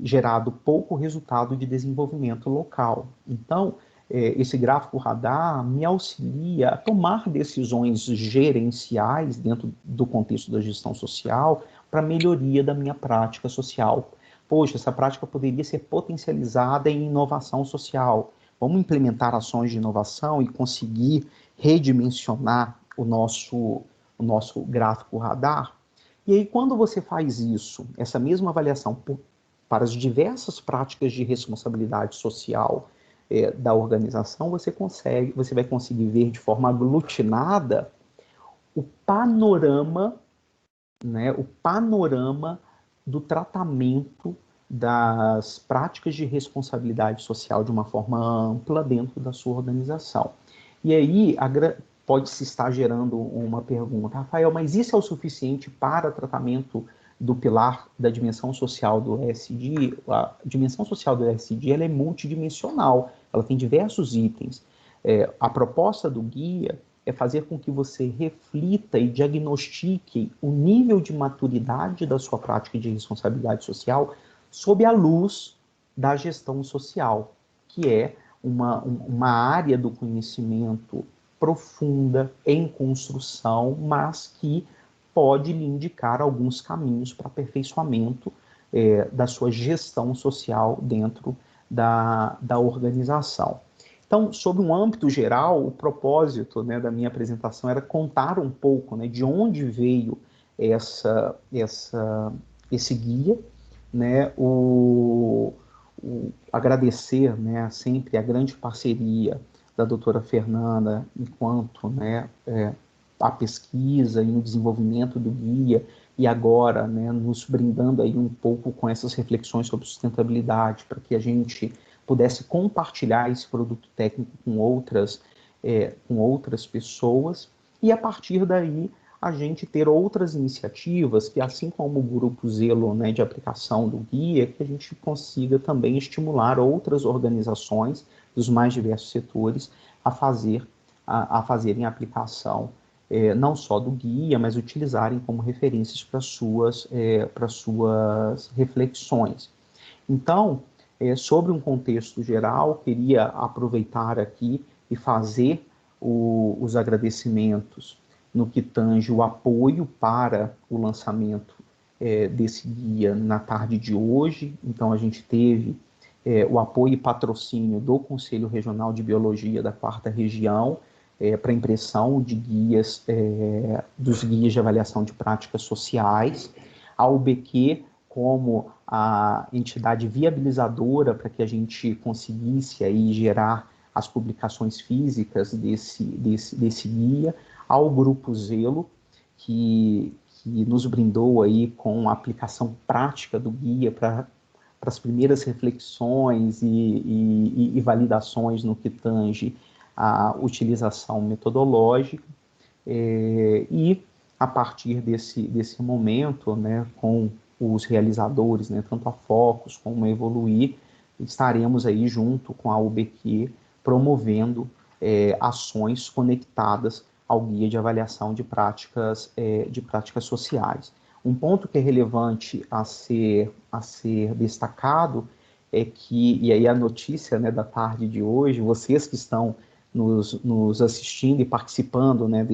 gerado pouco resultado de desenvolvimento local. Então, esse gráfico radar me auxilia a tomar decisões gerenciais dentro do contexto da gestão social para melhoria da minha prática social. Poxa, essa prática poderia ser potencializada em inovação social. Vamos implementar ações de inovação e conseguir redimensionar o nosso gráfico radar? E aí, quando você faz isso, essa mesma avaliação para as diversas práticas de responsabilidade social da organização, você vai conseguir ver de forma aglutinada o panorama, né, do tratamento das práticas de responsabilidade social de uma forma ampla dentro da sua organização. E aí pode-se estar gerando uma pergunta, Rafael, mas isso é o suficiente para tratamento do pilar da dimensão social do ESG? A dimensão social do ESG ela é multidimensional, ela tem diversos itens. A proposta do guia é fazer com que você reflita e diagnostique o nível de maturidade da sua prática de responsabilidade social sob a luz da gestão social, que é uma área do conhecimento profunda, em construção, mas que pode lhe indicar alguns caminhos para aperfeiçoamento da sua gestão social dentro da organização. Então, sob um âmbito geral, o propósito, né, da minha apresentação era contar um pouco, né, de onde veio esse guia, né, agradecer, né, sempre a grande parceria da doutora Fernanda enquanto, né, a pesquisa e no desenvolvimento do guia e agora, né, nos brindando aí um pouco com essas reflexões sobre sustentabilidade para que a gente pudesse compartilhar esse produto técnico com outras pessoas e a partir daí a gente ter outras iniciativas que, assim como o Grupo Zelo, né, de aplicação do guia, que a gente consiga também estimular outras organizações dos mais diversos setores a fazerem a aplicação não só do guia, mas utilizarem como referências para suas reflexões. Então, sobre um contexto geral, queria aproveitar aqui e fazer os agradecimentos no que tange o apoio para o lançamento desse guia na tarde de hoje. Então, a gente teve o apoio e patrocínio do Conselho Regional de Biologia da 4ª Região para impressão de guias, dos guias de avaliação de práticas sociais, a UBQ como a entidade viabilizadora para que a gente conseguisse aí gerar as publicações físicas desse guia, ao Grupo Zelo, que nos brindou aí com a aplicação prática do guia para as primeiras reflexões e validações no que tange a utilização metodológica, e a partir desse momento, né, com os realizadores, né, tanto a Focus como a Evoluir, estaremos aí junto com a UBQ promovendo ações conectadas ao guia de avaliação de práticas sociais. Um ponto que é relevante a ser destacado é que, e aí a notícia, né, da tarde de hoje, vocês que estão nos assistindo e participando, né,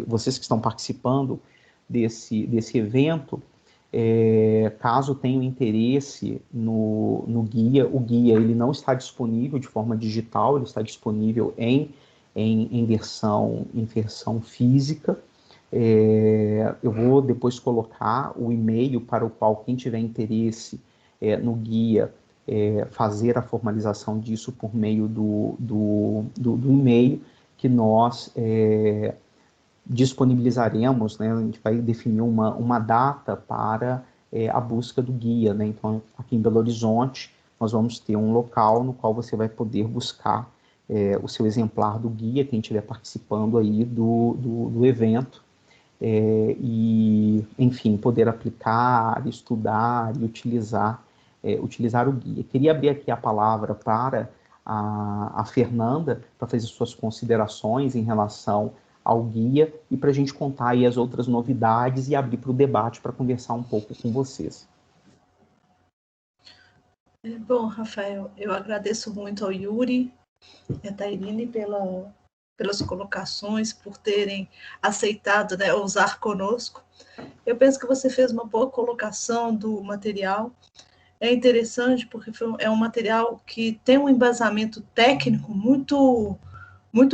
vocês que estão participando desse evento, caso tenham interesse no guia, o guia ele não está disponível de forma digital, ele está disponível em versão física. Eu vou depois colocar o e-mail para o qual quem tiver interesse no guia fazer a formalização disso por meio do e-mail que nós disponibilizaremos, né? A gente vai definir uma data para a busca do guia, né? Então, aqui em Belo Horizonte, nós vamos ter um local no qual você vai poder buscar o seu exemplar do guia, quem estiver participando aí do evento, e, enfim, poder aplicar, estudar e utilizar o guia. Queria abrir aqui a palavra para a Fernanda, para fazer suas considerações em relação ao guia e para a gente contar aí as outras novidades e abrir para o debate para conversar um pouco com vocês. Bom, Rafael, eu agradeço muito ao Yuri e a Tairine pelas colocações, por terem aceitado, né, usar conosco. Eu penso que você fez uma boa colocação do material. É interessante porque é um material que tem um embasamento técnico muito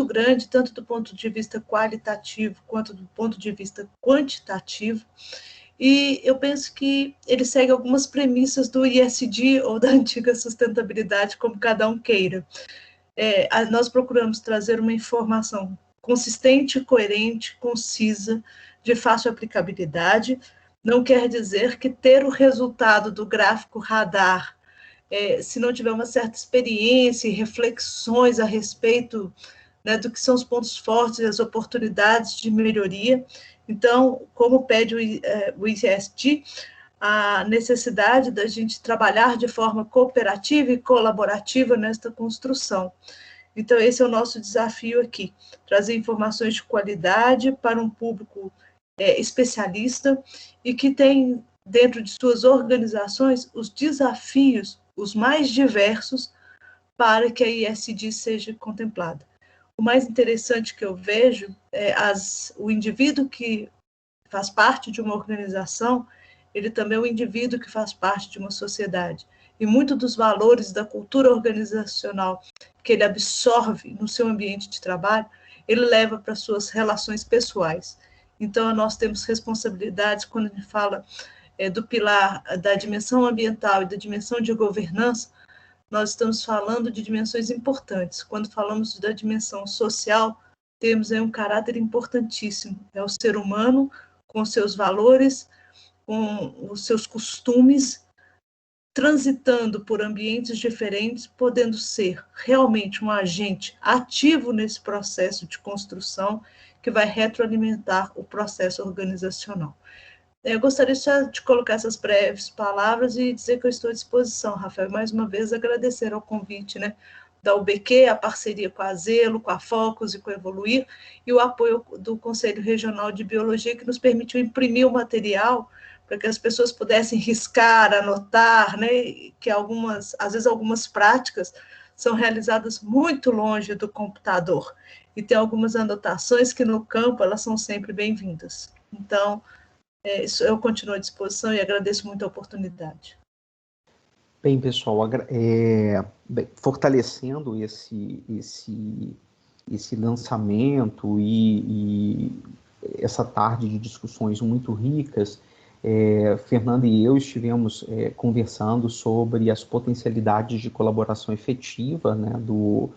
grande, tanto do ponto de vista qualitativo quanto do ponto de vista quantitativo. E eu penso que ele segue algumas premissas do ISD ou da antiga sustentabilidade, como cada um queira. Nós procuramos trazer uma informação consistente, coerente, concisa, de fácil aplicabilidade. Não quer dizer que ter o resultado do gráfico radar, se não tiver uma certa experiência e reflexões a respeito, né, do que são os pontos fortes e as oportunidades de melhoria. Então, como pede o ISD, a necessidade da gente trabalhar de forma cooperativa e colaborativa nesta construção. Então, esse é o nosso desafio aqui, trazer informações de qualidade para um público especialista e que tem dentro de suas organizações os desafios, os mais diversos, para que a ISD seja contemplada. O mais interessante que eu vejo é o indivíduo que faz parte de uma organização, ele também é um indivíduo que faz parte de uma sociedade. E muito dos valores da cultura organizacional que ele absorve no seu ambiente de trabalho, ele leva para suas relações pessoais. Então, nós temos responsabilidades quando a gente fala do pilar da dimensão ambiental e da dimensão de governança, nós estamos falando de dimensões importantes. Quando falamos da dimensão social, temos aí um caráter importantíssimo. É o ser humano com seus valores, com os seus costumes, transitando por ambientes diferentes, podendo ser realmente um agente ativo nesse processo de construção que vai retroalimentar o processo organizacional. Eu gostaria só de colocar essas breves palavras e dizer que eu estou à disposição, Rafael. Mais uma vez, agradecer ao convite, né, da UBQ, a parceria com a Zelo, com a Focus e com a Evoluir, e o apoio do Conselho Regional de Biologia, que nos permitiu imprimir o material para que as pessoas pudessem riscar, anotar, né, que às vezes algumas práticas são realizadas muito longe do computador, e tem algumas anotações que no campo elas são sempre bem-vindas. Então, eu continuo à disposição e agradeço muito a oportunidade. Bem, pessoal, fortalecendo esse lançamento e essa tarde de discussões muito ricas, Fernanda e eu estivemos conversando sobre as potencialidades de colaboração efetiva, né, do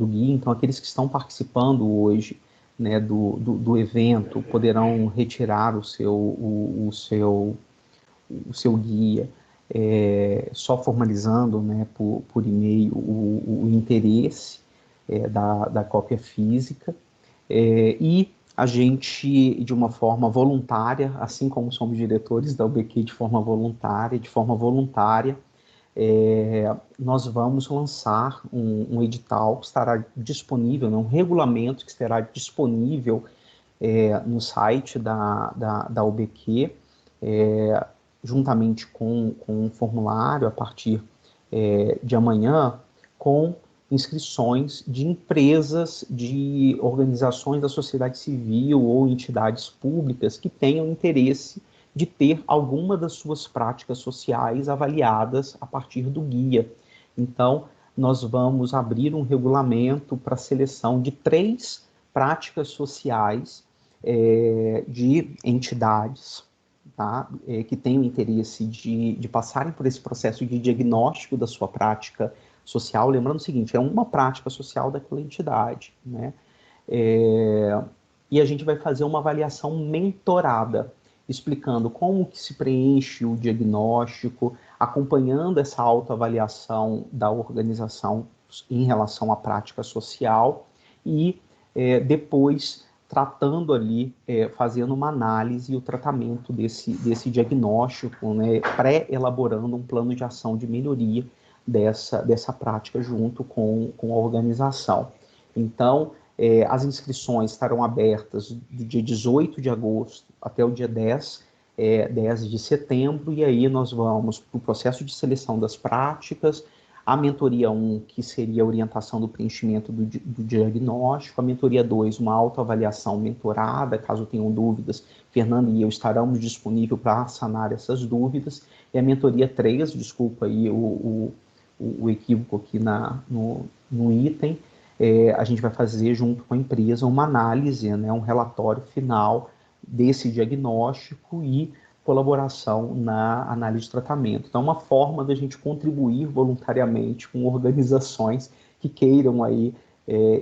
guia. Então, aqueles que estão participando hoje, né, do evento poderão retirar o seu guia, só formalizando, né, por e-mail o interesse da cópia física, e a gente, de uma forma voluntária, assim como somos diretores da UBQ de forma voluntária, nós vamos lançar um edital que estará disponível, né, um regulamento que estará disponível no site da UBQ, juntamente com um formulário a partir de amanhã, com inscrições de empresas, de organizações da sociedade civil ou entidades públicas que tenham interesse de ter alguma das suas práticas sociais avaliadas a partir do guia. Então, nós vamos abrir um regulamento para a seleção de 3 práticas sociais de entidades, tá? Que tenham interesse de passarem por esse processo de diagnóstico da sua prática social. Lembrando o seguinte, é uma prática social daquela entidade, né? E a gente vai fazer uma avaliação mentorada, explicando como que se preenche o diagnóstico, acompanhando essa autoavaliação da organização em relação à prática social e depois tratando ali, fazendo uma análise e o tratamento desse diagnóstico, né, pré-elaborando um plano de ação de melhoria dessa prática junto com a organização. Então, as inscrições estarão abertas do dia 18 de agosto até o dia 10 de setembro, e aí nós vamos para o processo de seleção das práticas, a mentoria 1, que seria a orientação do preenchimento do diagnóstico, a mentoria 2, uma autoavaliação mentorada, caso tenham dúvidas, Fernanda e eu estaremos disponíveis para sanar essas dúvidas, e a mentoria 3, desculpa aí o equívoco aqui no item, a gente vai fazer junto com a empresa uma análise, né, um relatório final desse diagnóstico e colaboração na análise de tratamento. Então, uma forma da gente contribuir voluntariamente com organizações que queiram aí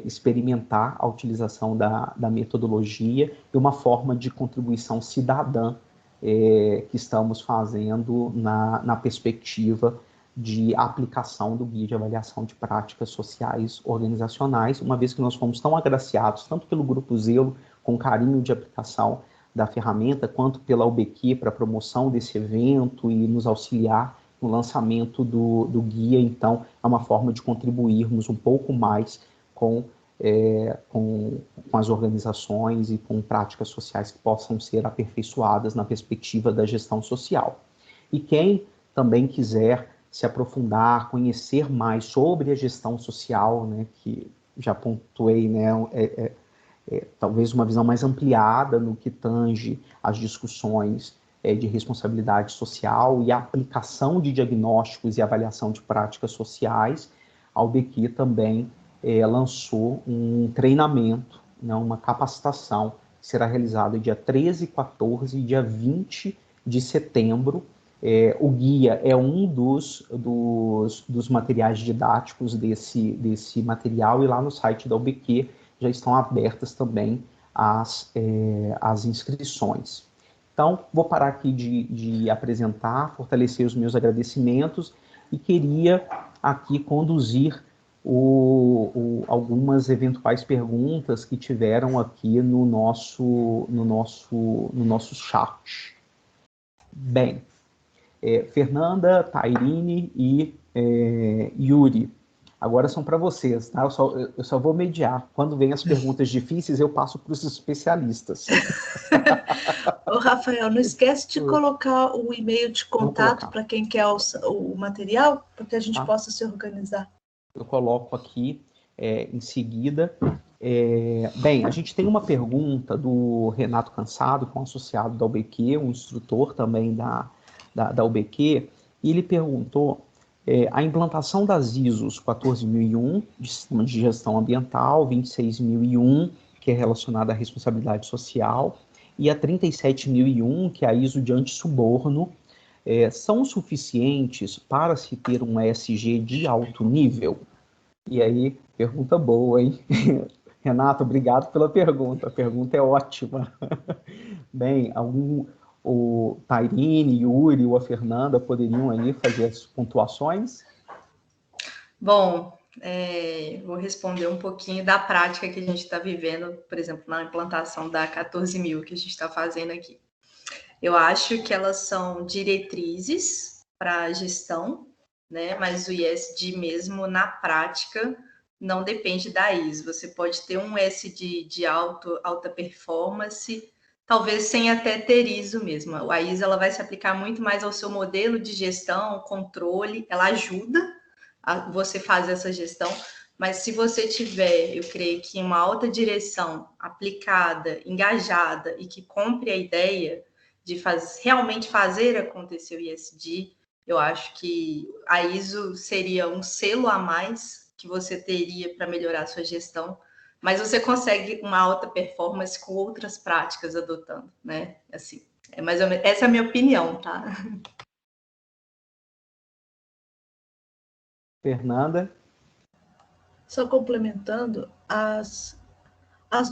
experimentar a utilização da metodologia e uma forma de contribuição cidadã que estamos fazendo na perspectiva de aplicação do Guia de Avaliação de Práticas Sociais Organizacionais, uma vez que nós fomos tão agraciados, tanto pelo Grupo Zelo, com carinho de aplicação da ferramenta, quanto pela UBQ para a promoção desse evento e nos auxiliar no lançamento do guia. Então, é uma forma de contribuirmos um pouco mais com as organizações e com práticas sociais que possam ser aperfeiçoadas na perspectiva da gestão social. E quem também quiser se aprofundar, conhecer mais sobre a gestão social, né, que já pontuei, né, talvez uma visão mais ampliada no que tange as discussões de responsabilidade social e a aplicação de diagnósticos e avaliação de práticas sociais, a UBQ também lançou um treinamento, né, uma capacitação, que será realizada dia 13, 14 e dia 20 de setembro. O guia é um dos materiais didáticos desse material, e lá no site da UBQ já estão abertas também as inscrições. Então, vou parar aqui de apresentar, fortalecer os meus agradecimentos e queria aqui conduzir algumas eventuais perguntas que tiveram aqui no nosso chat. Bem, Fernanda, Tairine e Yuri, agora são para vocês, tá? Eu só vou mediar. Quando vem as perguntas difíceis, eu passo para os especialistas. Ô, Rafael, não esquece de colocar o e-mail de contato para quem quer o material, para que a gente possa se organizar. Eu coloco aqui em seguida. Bem, a gente tem uma pergunta do Renato Cansado, que é um associado da UBQ, um instrutor também da UBQ, e ele perguntou a implantação das ISOs 14.001, de Sistema de Gestão Ambiental, 26.001, que é relacionada à responsabilidade social, e a 37.001, que é a ISO de antissuborno, são suficientes para se ter um ESG de alto nível? E aí, pergunta boa, hein? Renato, obrigado pela pergunta. A pergunta é ótima. Bem, o Tairine, Yuri ou a Fernanda poderiam aí fazer as pontuações? Bom, Vou responder um pouquinho da prática que a gente está vivendo, por exemplo, na implantação da 14.000 que a gente está fazendo aqui. Eu acho que elas são diretrizes para a gestão, né? Mas o ISD mesmo, na prática, não depende da ISO. Você pode ter um SD de alta performance, talvez sem até ter ISO mesmo. A ISO ela vai se aplicar muito mais ao seu modelo de gestão, controle, ela ajuda a você fazer essa gestão, mas se você tiver, eu creio que uma alta direção aplicada, engajada e que compre a ideia de realmente fazer acontecer o ISD, eu acho que a ISO seria um selo a mais que você teria para melhorar a sua gestão, mas você consegue uma alta performance com outras práticas adotando, né? Assim, mais ou menos, essa é a minha opinião, tá? Fernanda? Só complementando, as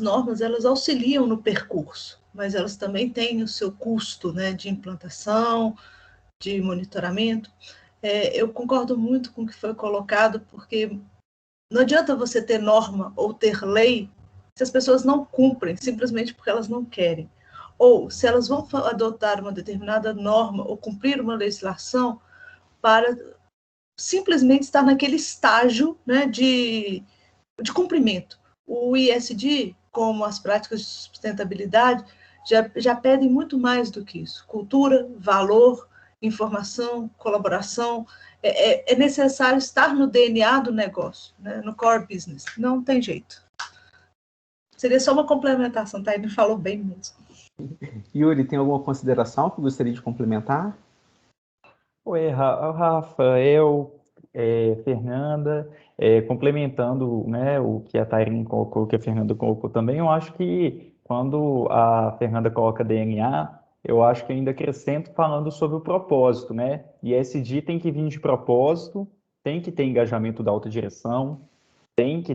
normas, elas auxiliam no percurso, mas elas também têm o seu custo, né, de implantação, de monitoramento. Eu concordo muito com o que foi colocado, porque não adianta você ter norma ou ter lei se as pessoas não cumprem, simplesmente porque elas não querem. Ou se elas vão adotar uma determinada norma ou cumprir uma legislação para simplesmente estar naquele estágio, né, de cumprimento. O ISD, como as práticas de sustentabilidade, já pedem muito mais do que isso. Cultura, valor, informação, colaboração. É necessário estar no DNA do negócio, né? No core business. Não tem jeito. Seria só uma complementação, tá? Ele falou bem mesmo. Yuri, tem alguma consideração que gostaria de complementar? Oi, Rafa, Fernanda, complementando, né, o que a Tairine colocou, o que a Fernanda colocou também, eu acho que quando a Fernanda coloca DNA, eu acho que ainda acrescento falando sobre o propósito, né? E ESG tem que vir de propósito, tem que ter engajamento da alta direção, tem que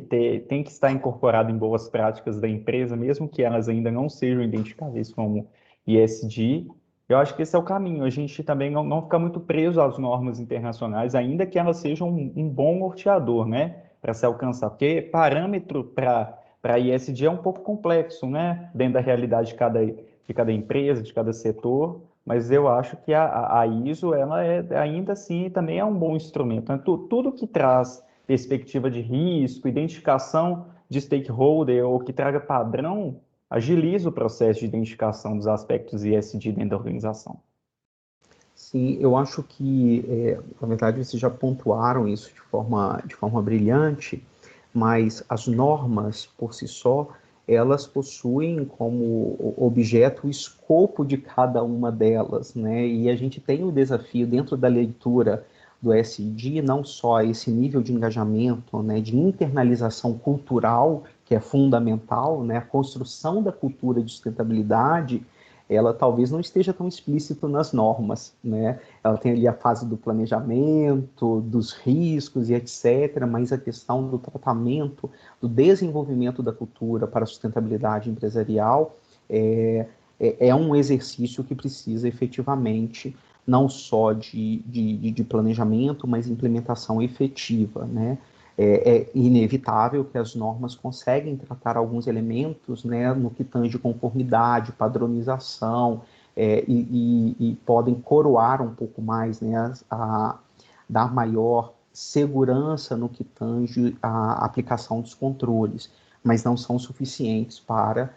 estar incorporado em boas práticas da empresa, mesmo que elas ainda não sejam identificáveis como ESG. Eu acho que esse é o caminho, a gente também não ficar muito preso às normas internacionais, ainda que elas sejam um bom norteador, né, para se alcançar, porque parâmetro para ESG é um pouco complexo, né, dentro da realidade de cada empresa, de cada setor, mas eu acho que a ISO, ela ainda assim, também é um bom instrumento, né? Tudo que traz perspectiva de risco, identificação de stakeholder ou que traga padrão, agiliza o processo de identificação dos aspectos ESG dentro da organização. Sim, eu acho que, na verdade, vocês já pontuaram isso de forma brilhante, mas as normas, por si só, elas possuem como objeto o escopo de cada uma delas, né? E a gente tem o desafio, dentro da leitura do ESG, não só esse nível de engajamento, né, de internalização cultural, que é fundamental, né? A construção da cultura de sustentabilidade, ela talvez não esteja tão explícito nas normas, né? Ela tem ali a fase do planejamento, dos riscos e etc., mas a questão do tratamento, do desenvolvimento da cultura para a sustentabilidade empresarial é um exercício que precisa efetivamente não só de planejamento, mas implementação efetiva, né? É inevitável que as normas conseguem tratar alguns elementos, né, no que tange conformidade, padronização, e podem coroar um pouco mais, né, dar maior segurança no que tange a aplicação dos controles, mas não são suficientes para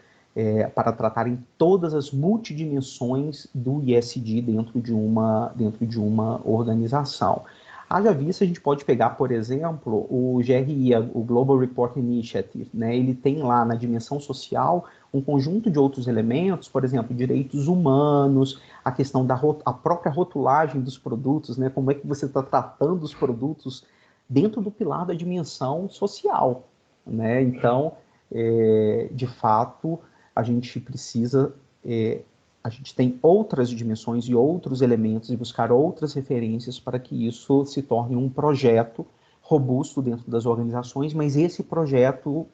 tratar em todas as multidimensões do ISD dentro de uma organização. Haja vista, a gente pode pegar, por exemplo, o GRI, o Global Report Initiative, né? Ele tem lá na dimensão social um conjunto de outros elementos, por exemplo, direitos humanos, a questão a própria rotulagem dos produtos, né? Como é que você está tratando os produtos dentro do pilar da dimensão social, né? Então, de fato, a gente precisa a gente tem outras dimensões e outros elementos e buscar outras referências para que isso se torne um projeto robusto dentro das organizações, mas esse projeto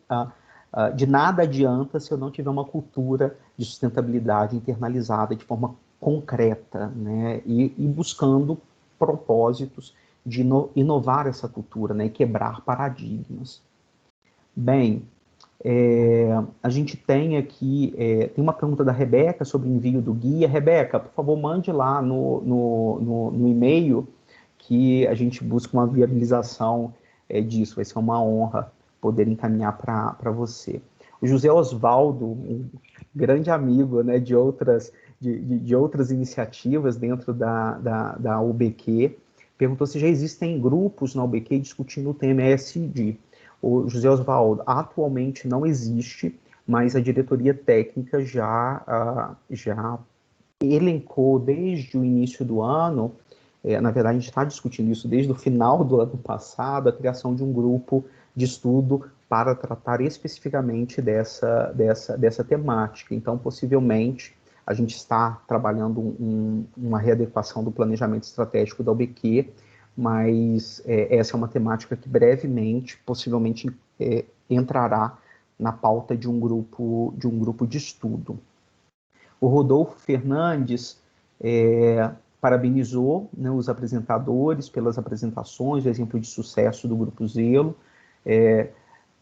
de nada adianta se eu não tiver uma cultura de sustentabilidade internalizada de forma concreta, né? E buscando propósitos de inovar essa cultura, né, e quebrar paradigmas. Bem, a gente tem aqui, tem uma pergunta da Rebeca sobre o envio do guia. Rebeca, por favor, mande lá no e-mail que a gente busca uma viabilização disso. Vai ser uma honra poder encaminhar para você. O José Osvaldo, um grande amigo, né, de outras iniciativas dentro da UBQ, perguntou se já existem grupos na UBQ discutindo o tema ESG. O José Osvaldo, atualmente não existe, mas a diretoria técnica já elencou desde o início do ano, na verdade a gente está discutindo isso desde o final do ano passado, a criação de um grupo de estudo para tratar especificamente dessa temática. Então, possivelmente, a gente está trabalhando uma readequação do planejamento estratégico da UBQ, mas essa é uma temática que brevemente, possivelmente, entrará na pauta de um grupo de estudo. O Rodolfo Fernandes parabenizou, né, os apresentadores pelas apresentações, o exemplo de sucesso do Grupo Zelo,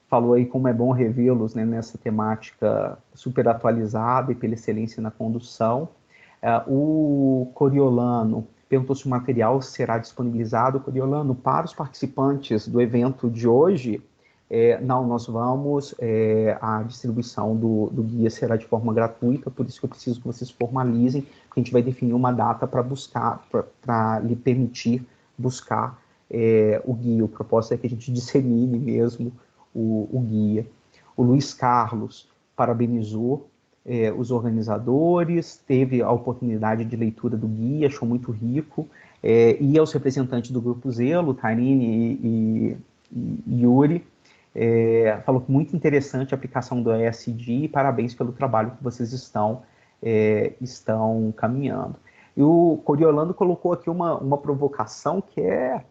falou aí como é bom revê-los, né, nessa temática super atualizada e pela excelência na condução. O Coriolano perguntou se o material será disponibilizado. Coriolano, para os participantes do evento de hoje, não, nós vamos, a distribuição do guia será de forma gratuita, por isso que eu preciso que vocês formalizem, porque a gente vai definir uma data para buscar, para lhe permitir buscar o guia. O propósito é que a gente dissemine mesmo o guia. O Luiz Carlos parabenizou os organizadores, teve a oportunidade de leitura do guia, achou muito rico, e aos representantes do Grupo Zelo, Tarine e Yuri, falou que muito interessante a aplicação do ESG e parabéns pelo trabalho que vocês estão caminhando. E o Coriolano colocou aqui uma provocação que é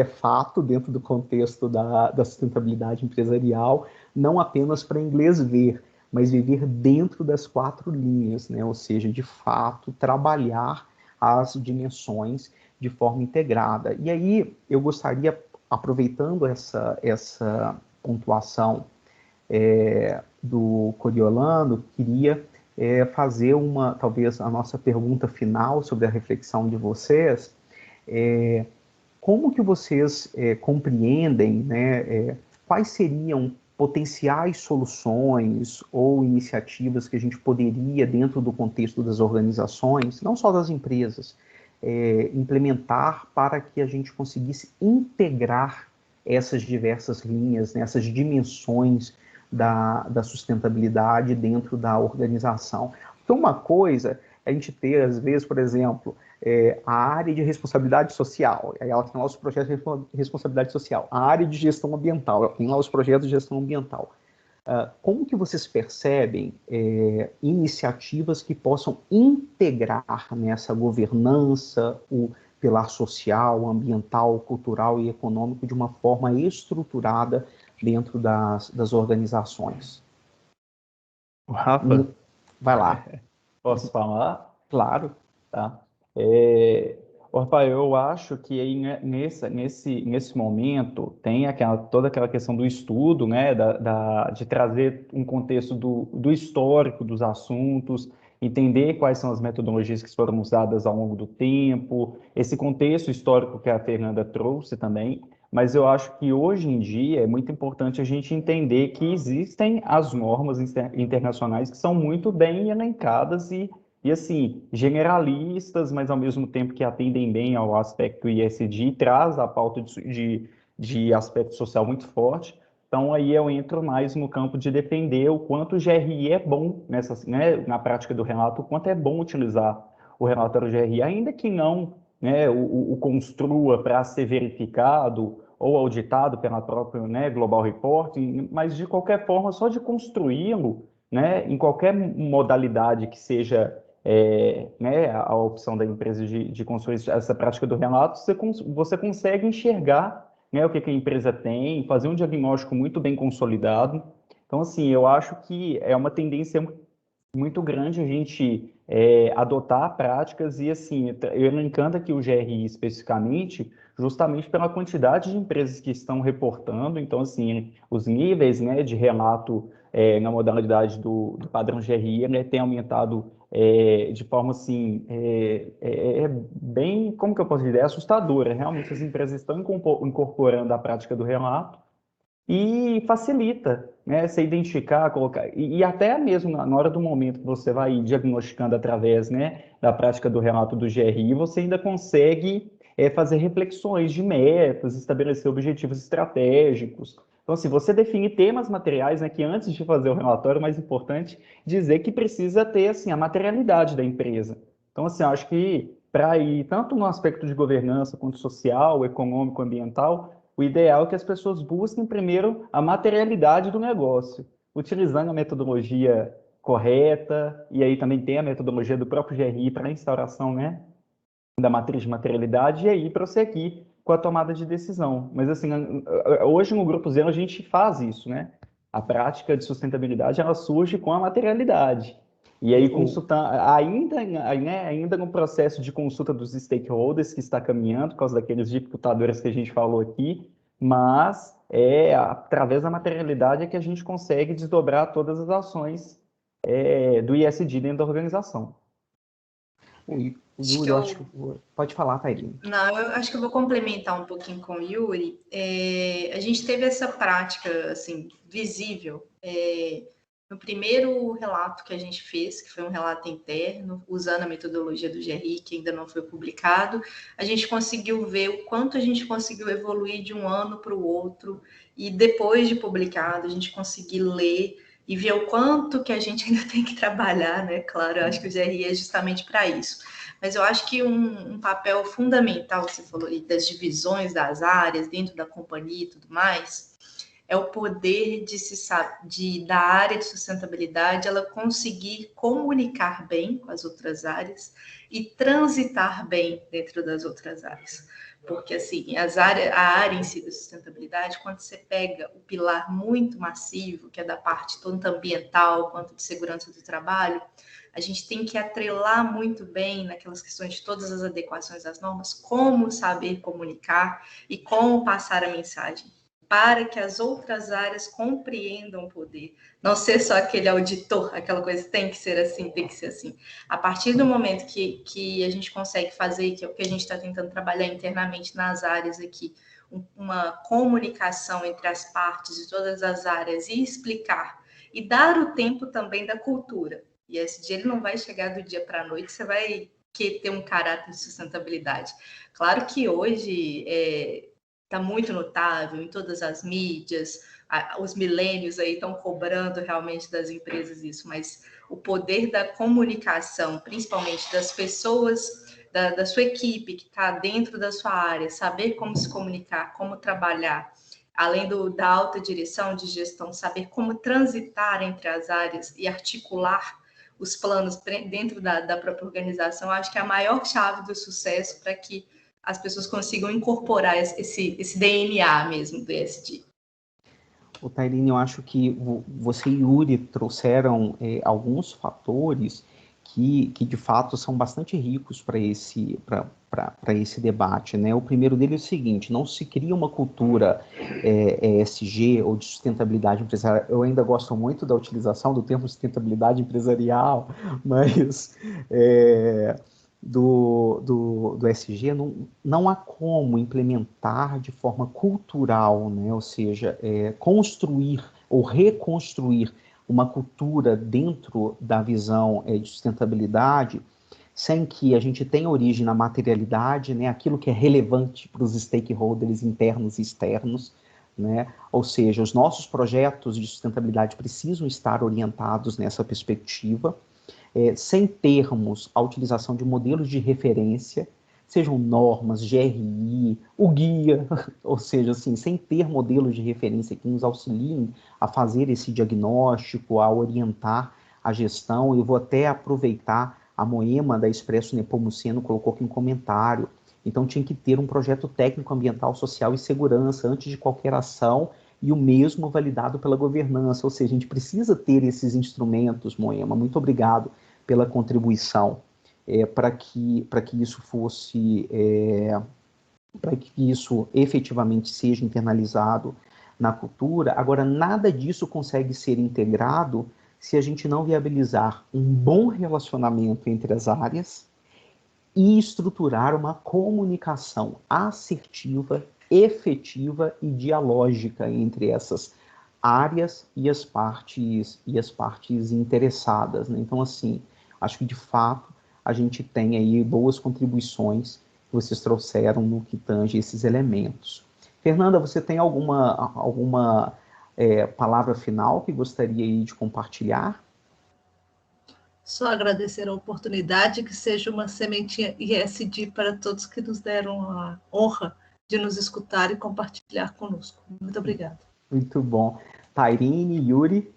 fato dentro do contexto da sustentabilidade empresarial, não apenas para inglês ver, mas viver dentro das 4 linhas, né? Ou seja, de fato, trabalhar as dimensões de forma integrada. E aí, eu gostaria, aproveitando essa pontuação do Coriolano, queria fazer talvez a nossa pergunta final sobre a reflexão de vocês. Como que vocês compreendem, né, quais seriam potenciais soluções ou iniciativas que a gente poderia, dentro do contexto das organizações, não só das empresas, implementar para que a gente conseguisse integrar essas diversas linhas, né, essas dimensões da sustentabilidade dentro da organização? Porque uma coisa é a gente ter, às vezes, por exemplo, a área de responsabilidade social, aí ela tem lá os projetos de responsabilidade social, a área de gestão ambiental, ela tem lá os projetos de gestão ambiental. Como que vocês percebem iniciativas que possam integrar nessa governança o pilar social, ambiental, cultural e econômico de uma forma estruturada dentro das organizações? Rafa, vai lá. Posso falar? Claro. Tá. Rafael, eu acho que aí nesse momento tem toda aquela questão do estudo, né, de trazer um contexto do histórico dos assuntos, entender quais são as metodologias que foram usadas ao longo do tempo, esse contexto histórico que a Fernanda trouxe também, mas eu acho que hoje em dia é muito importante a gente entender que existem as normas internacionais que são muito bem elencadas e assim, generalistas, mas ao mesmo tempo que atendem bem ao aspecto ESG, traz a pauta de aspecto social muito forte. Então, aí eu entro mais no campo de defender o quanto o GRI é bom na prática do relato, o quanto é bom utilizar o relatório GRI, ainda que não, né, o construa para ser verificado ou auditado pela própria, né, Global Reporting, mas de qualquer forma, só de construí-lo, né, em qualquer modalidade que seja né, a opção da empresa de construir essa prática do relato, você consegue enxergar, né, o que a empresa tem, fazer um diagnóstico muito bem consolidado. Então, assim, eu acho que é uma tendência muito grande a gente adotar práticas e, assim, eu não encanta aqui o GRI especificamente, justamente pela quantidade de empresas que estão reportando, então, assim, os níveis, né, de relato na modalidade do padrão GRI, né, tem aumentado de forma, assim, bem, como que eu posso dizer, assustadora. Realmente, as empresas estão incorporando a prática do relato, e facilita, né, você identificar, colocar, e até mesmo na hora do momento que você vai diagnosticando através, né, da prática do relato do GRI, você ainda consegue fazer reflexões de metas, estabelecer objetivos estratégicos. Então, assim, você definir temas materiais, né, que antes de fazer o relatório, é mais importante dizer que precisa ter, assim, a materialidade da empresa. Então, assim, eu acho que para ir tanto no aspecto de governança, quanto social, econômico, ambiental, o ideal é que as pessoas busquem primeiro a materialidade do negócio, utilizando a metodologia correta, e aí também tem a metodologia do próprio GRI para a instauração, né, da matriz de materialidade, e aí prosseguir com a tomada de decisão. Mas, assim, hoje no Grupo Zelo a gente faz isso, né? A prática de sustentabilidade, ela surge com a materialidade. E aí, ainda no processo de consulta dos stakeholders, que está caminhando, por causa daqueles dificultadores que a gente falou aqui, mas através da materialidade é que a gente consegue desdobrar todas as ações do ISD dentro da organização. O Yuri, eu acho que... Pode falar, Tairine. Não, eu acho que eu vou complementar um pouquinho com o Yuri. A gente teve essa prática, assim, visível, no primeiro relato que a gente fez, que foi um relato interno, usando a metodologia do GRI, que ainda não foi publicado, a gente conseguiu ver o quanto a gente conseguiu evoluir de um ano para o outro, e depois de publicado, a gente conseguiu ler e ver o quanto que a gente ainda tem que trabalhar, né? Claro, eu acho que o GRI é justamente para isso. Mas eu acho que um papel fundamental, que você falou aí, das divisões das áreas dentro da companhia e tudo mais, é o poder da área de sustentabilidade ela conseguir comunicar bem com as outras áreas e transitar bem dentro das outras áreas. Porque, assim, a área em si da sustentabilidade, quando você pega o pilar muito massivo, que é da parte tanto ambiental quanto de segurança do trabalho, a gente tem que atrelar muito bem naquelas questões de todas as adequações às normas, como saber comunicar e como passar a mensagem, para que as outras áreas compreendam o poder. Não ser só aquele auditor, aquela coisa, tem que ser assim, tem que ser assim. A partir do momento que a gente consegue fazer, que é o que a gente está tentando trabalhar internamente nas áreas aqui, uma comunicação entre as partes de todas as áreas e explicar, e dar o tempo também da cultura. E esse dia ele não vai chegar do dia para a noite, você vai ter um caráter de sustentabilidade. Claro que hoje está muito notável em todas as mídias, os milênios aí estão cobrando realmente das empresas isso, mas o poder da comunicação, principalmente das pessoas, da sua equipe que está dentro da sua área, saber como se comunicar, como trabalhar, além da alta direção de gestão, saber como transitar entre as áreas e articular os planos dentro da própria organização, acho que é a maior chave do sucesso para que as pessoas consigam incorporar esse DNA mesmo do ESG. O Tairine, eu acho que você e Yuri trouxeram alguns fatores que de fato são bastante ricos para esse debate, né? O primeiro dele é o seguinte: não se cria uma cultura ESG ou de sustentabilidade empresarial. Eu ainda gosto muito da utilização do termo sustentabilidade empresarial, mas do ESG não há como implementar de forma cultural, né? Ou seja, construir ou reconstruir uma cultura dentro da visão de sustentabilidade, sem que a gente tenha origem na materialidade, né, aquilo que é relevante para os stakeholders internos e externos, né, ou seja, os nossos projetos de sustentabilidade precisam estar orientados nessa perspectiva, sem termos a utilização de modelos de referência, sejam normas, GRI, o guia, ou seja, assim, sem ter modelos de referência que nos auxiliem a fazer esse diagnóstico, a orientar a gestão. Eu vou até aproveitar, a Moema da Expresso Nepomuceno colocou aqui um comentário, então tinha que ter um projeto técnico, ambiental, social e segurança antes de qualquer ação, e o mesmo validado pela governança, ou seja, a gente precisa ter esses instrumentos, Moema, muito obrigado pela contribuição para que isso fosse, para que isso efetivamente seja internalizado na cultura. Agora, nada disso consegue ser integrado se a gente não viabilizar um bom relacionamento entre as áreas e estruturar uma comunicação assertiva, efetiva e dialógica entre essas áreas e as partes interessadas, né? Então, assim, acho que de fato a gente tem aí boas contribuições que vocês trouxeram no que tange esses elementos. Fernanda, você tem alguma palavra final que gostaria aí de compartilhar? Só agradecer a oportunidade, que seja uma sementinha ISD para todos que nos deram a honra de nos escutar e compartilhar conosco. Muito obrigada. Muito bom. Tairine, Yuri?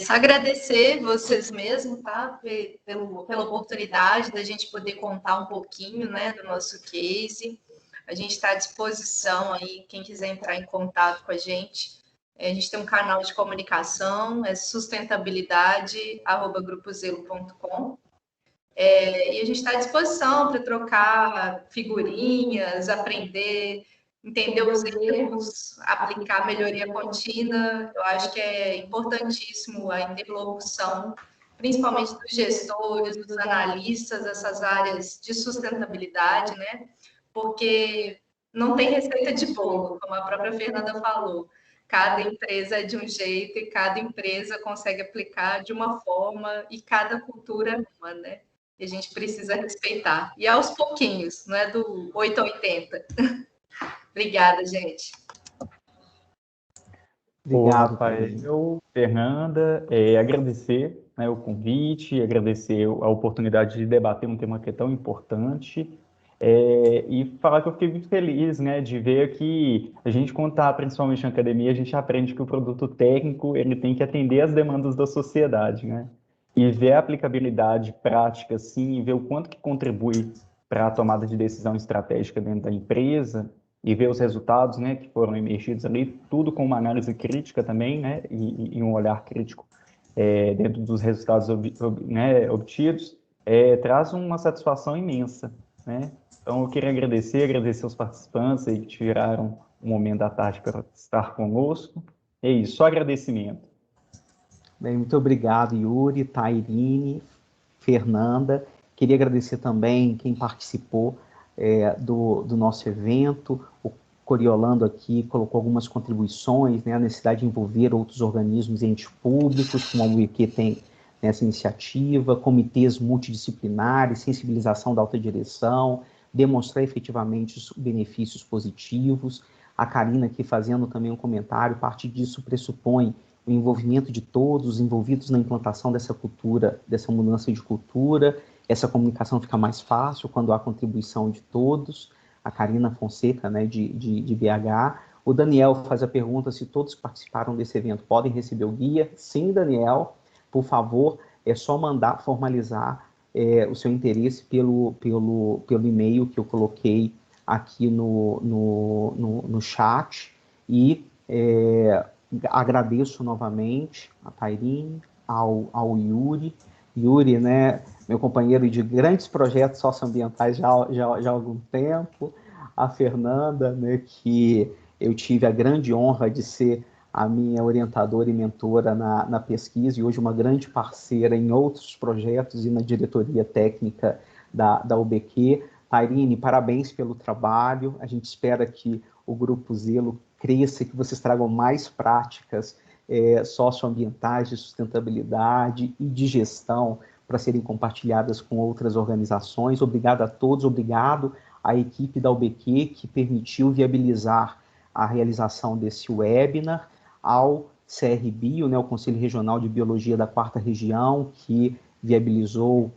Só agradecer vocês mesmos, tá? Pela oportunidade da gente poder contar um pouquinho, né, do nosso case. A gente está à disposição aí, quem quiser entrar em contato com a gente. A gente tem um canal de comunicação, é sustentabilidade@gruposelo.com. E a gente está à disposição para trocar figurinhas, aprender, entender os erros, aplicar melhoria contínua. Eu acho que é importantíssimo a interlocução, principalmente dos gestores, dos analistas, essas áreas de sustentabilidade, né? Porque não tem receita de bolo, como a própria Fernanda falou. Cada empresa é de um jeito e cada empresa consegue aplicar de uma forma e cada cultura é uma, né? E a gente precisa respeitar. E aos pouquinhos, não é do 8 a 80. Obrigada, gente. Obrigado, Rafael, Fernanda, agradecer, né, o convite, agradecer a oportunidade de debater um tema que é tão importante, e falar que eu fiquei muito feliz, né, de ver que a gente, quando está principalmente na academia, a gente aprende que o produto técnico ele tem que atender às demandas da sociedade, né, e ver a aplicabilidade prática, assim, e ver o quanto que contribui para a tomada de decisão estratégica dentro da empresa, e ver os resultados, né, que foram emergidos ali, tudo com uma análise crítica também, né, e um olhar crítico dentro dos resultados né, obtidos, traz uma satisfação imensa, né. Então, eu queria agradecer aos participantes aí que tiraram um momento da tarde para estar conosco. É isso, só agradecimento. Bem, muito obrigado, Yuri, Tairine, Fernanda. Queria agradecer também quem participou do nosso evento. O Coriolando aqui colocou algumas contribuições, né, a necessidade de envolver outros organismos e entes públicos, como a UIQ tem nessa iniciativa, comitês multidisciplinares, sensibilização da alta direção, demonstrar efetivamente os benefícios positivos. A Karina aqui fazendo também um comentário, parte disso pressupõe o envolvimento de todos os envolvidos na implantação dessa cultura, dessa mudança de cultura. Essa comunicação fica mais fácil quando há contribuição de todos. A Karina Fonseca, né, de BH. O Daniel faz a pergunta se todos que participaram desse evento podem receber o guia. Sim, Daniel, por favor, é só mandar formalizar o seu interesse pelo e-mail que eu coloquei aqui no chat. E agradeço novamente a Tairine, ao Yuri. Yuri, né, meu companheiro de grandes projetos socioambientais já há algum tempo. A Fernanda, né, que eu tive a grande honra de ser a minha orientadora e mentora na pesquisa, e hoje uma grande parceira em outros projetos e na diretoria técnica da UBQ. Tairine, parabéns pelo trabalho. A gente espera que o Grupo Zelo cresça, que vocês tragam mais práticas socioambientais, de sustentabilidade e de gestão para serem compartilhadas com outras organizações. Obrigado a todos, obrigado à equipe da UBQ que permitiu viabilizar a realização desse webinar, ao CRBio, né, o Conselho Regional de Biologia da 4ª Região, que viabilizou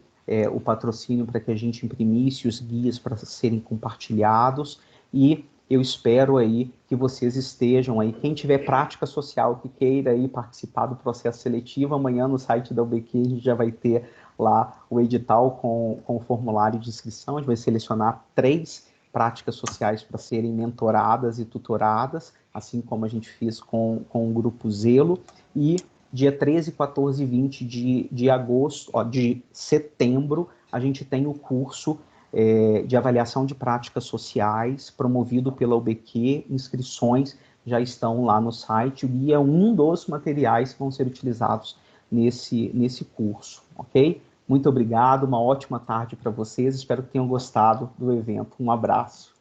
o patrocínio para que a gente imprimisse os guias para serem compartilhados. E eu espero aí que vocês estejam aí, quem tiver prática social que queira aí participar do processo seletivo, amanhã no site da UBQ a gente já vai ter lá o edital com o formulário de inscrição. A gente vai selecionar 3 práticas sociais para serem mentoradas e tutoradas, assim como a gente fez com o Grupo Zelo, e dia 13, 14 e 20 de setembro, a gente tem o curso de avaliação de práticas sociais, promovido pela UBQ. Inscrições já estão lá no site, e é um dos materiais que vão ser utilizados nesse curso, ok? Muito obrigado, uma ótima tarde para vocês, espero que tenham gostado do evento. Um abraço.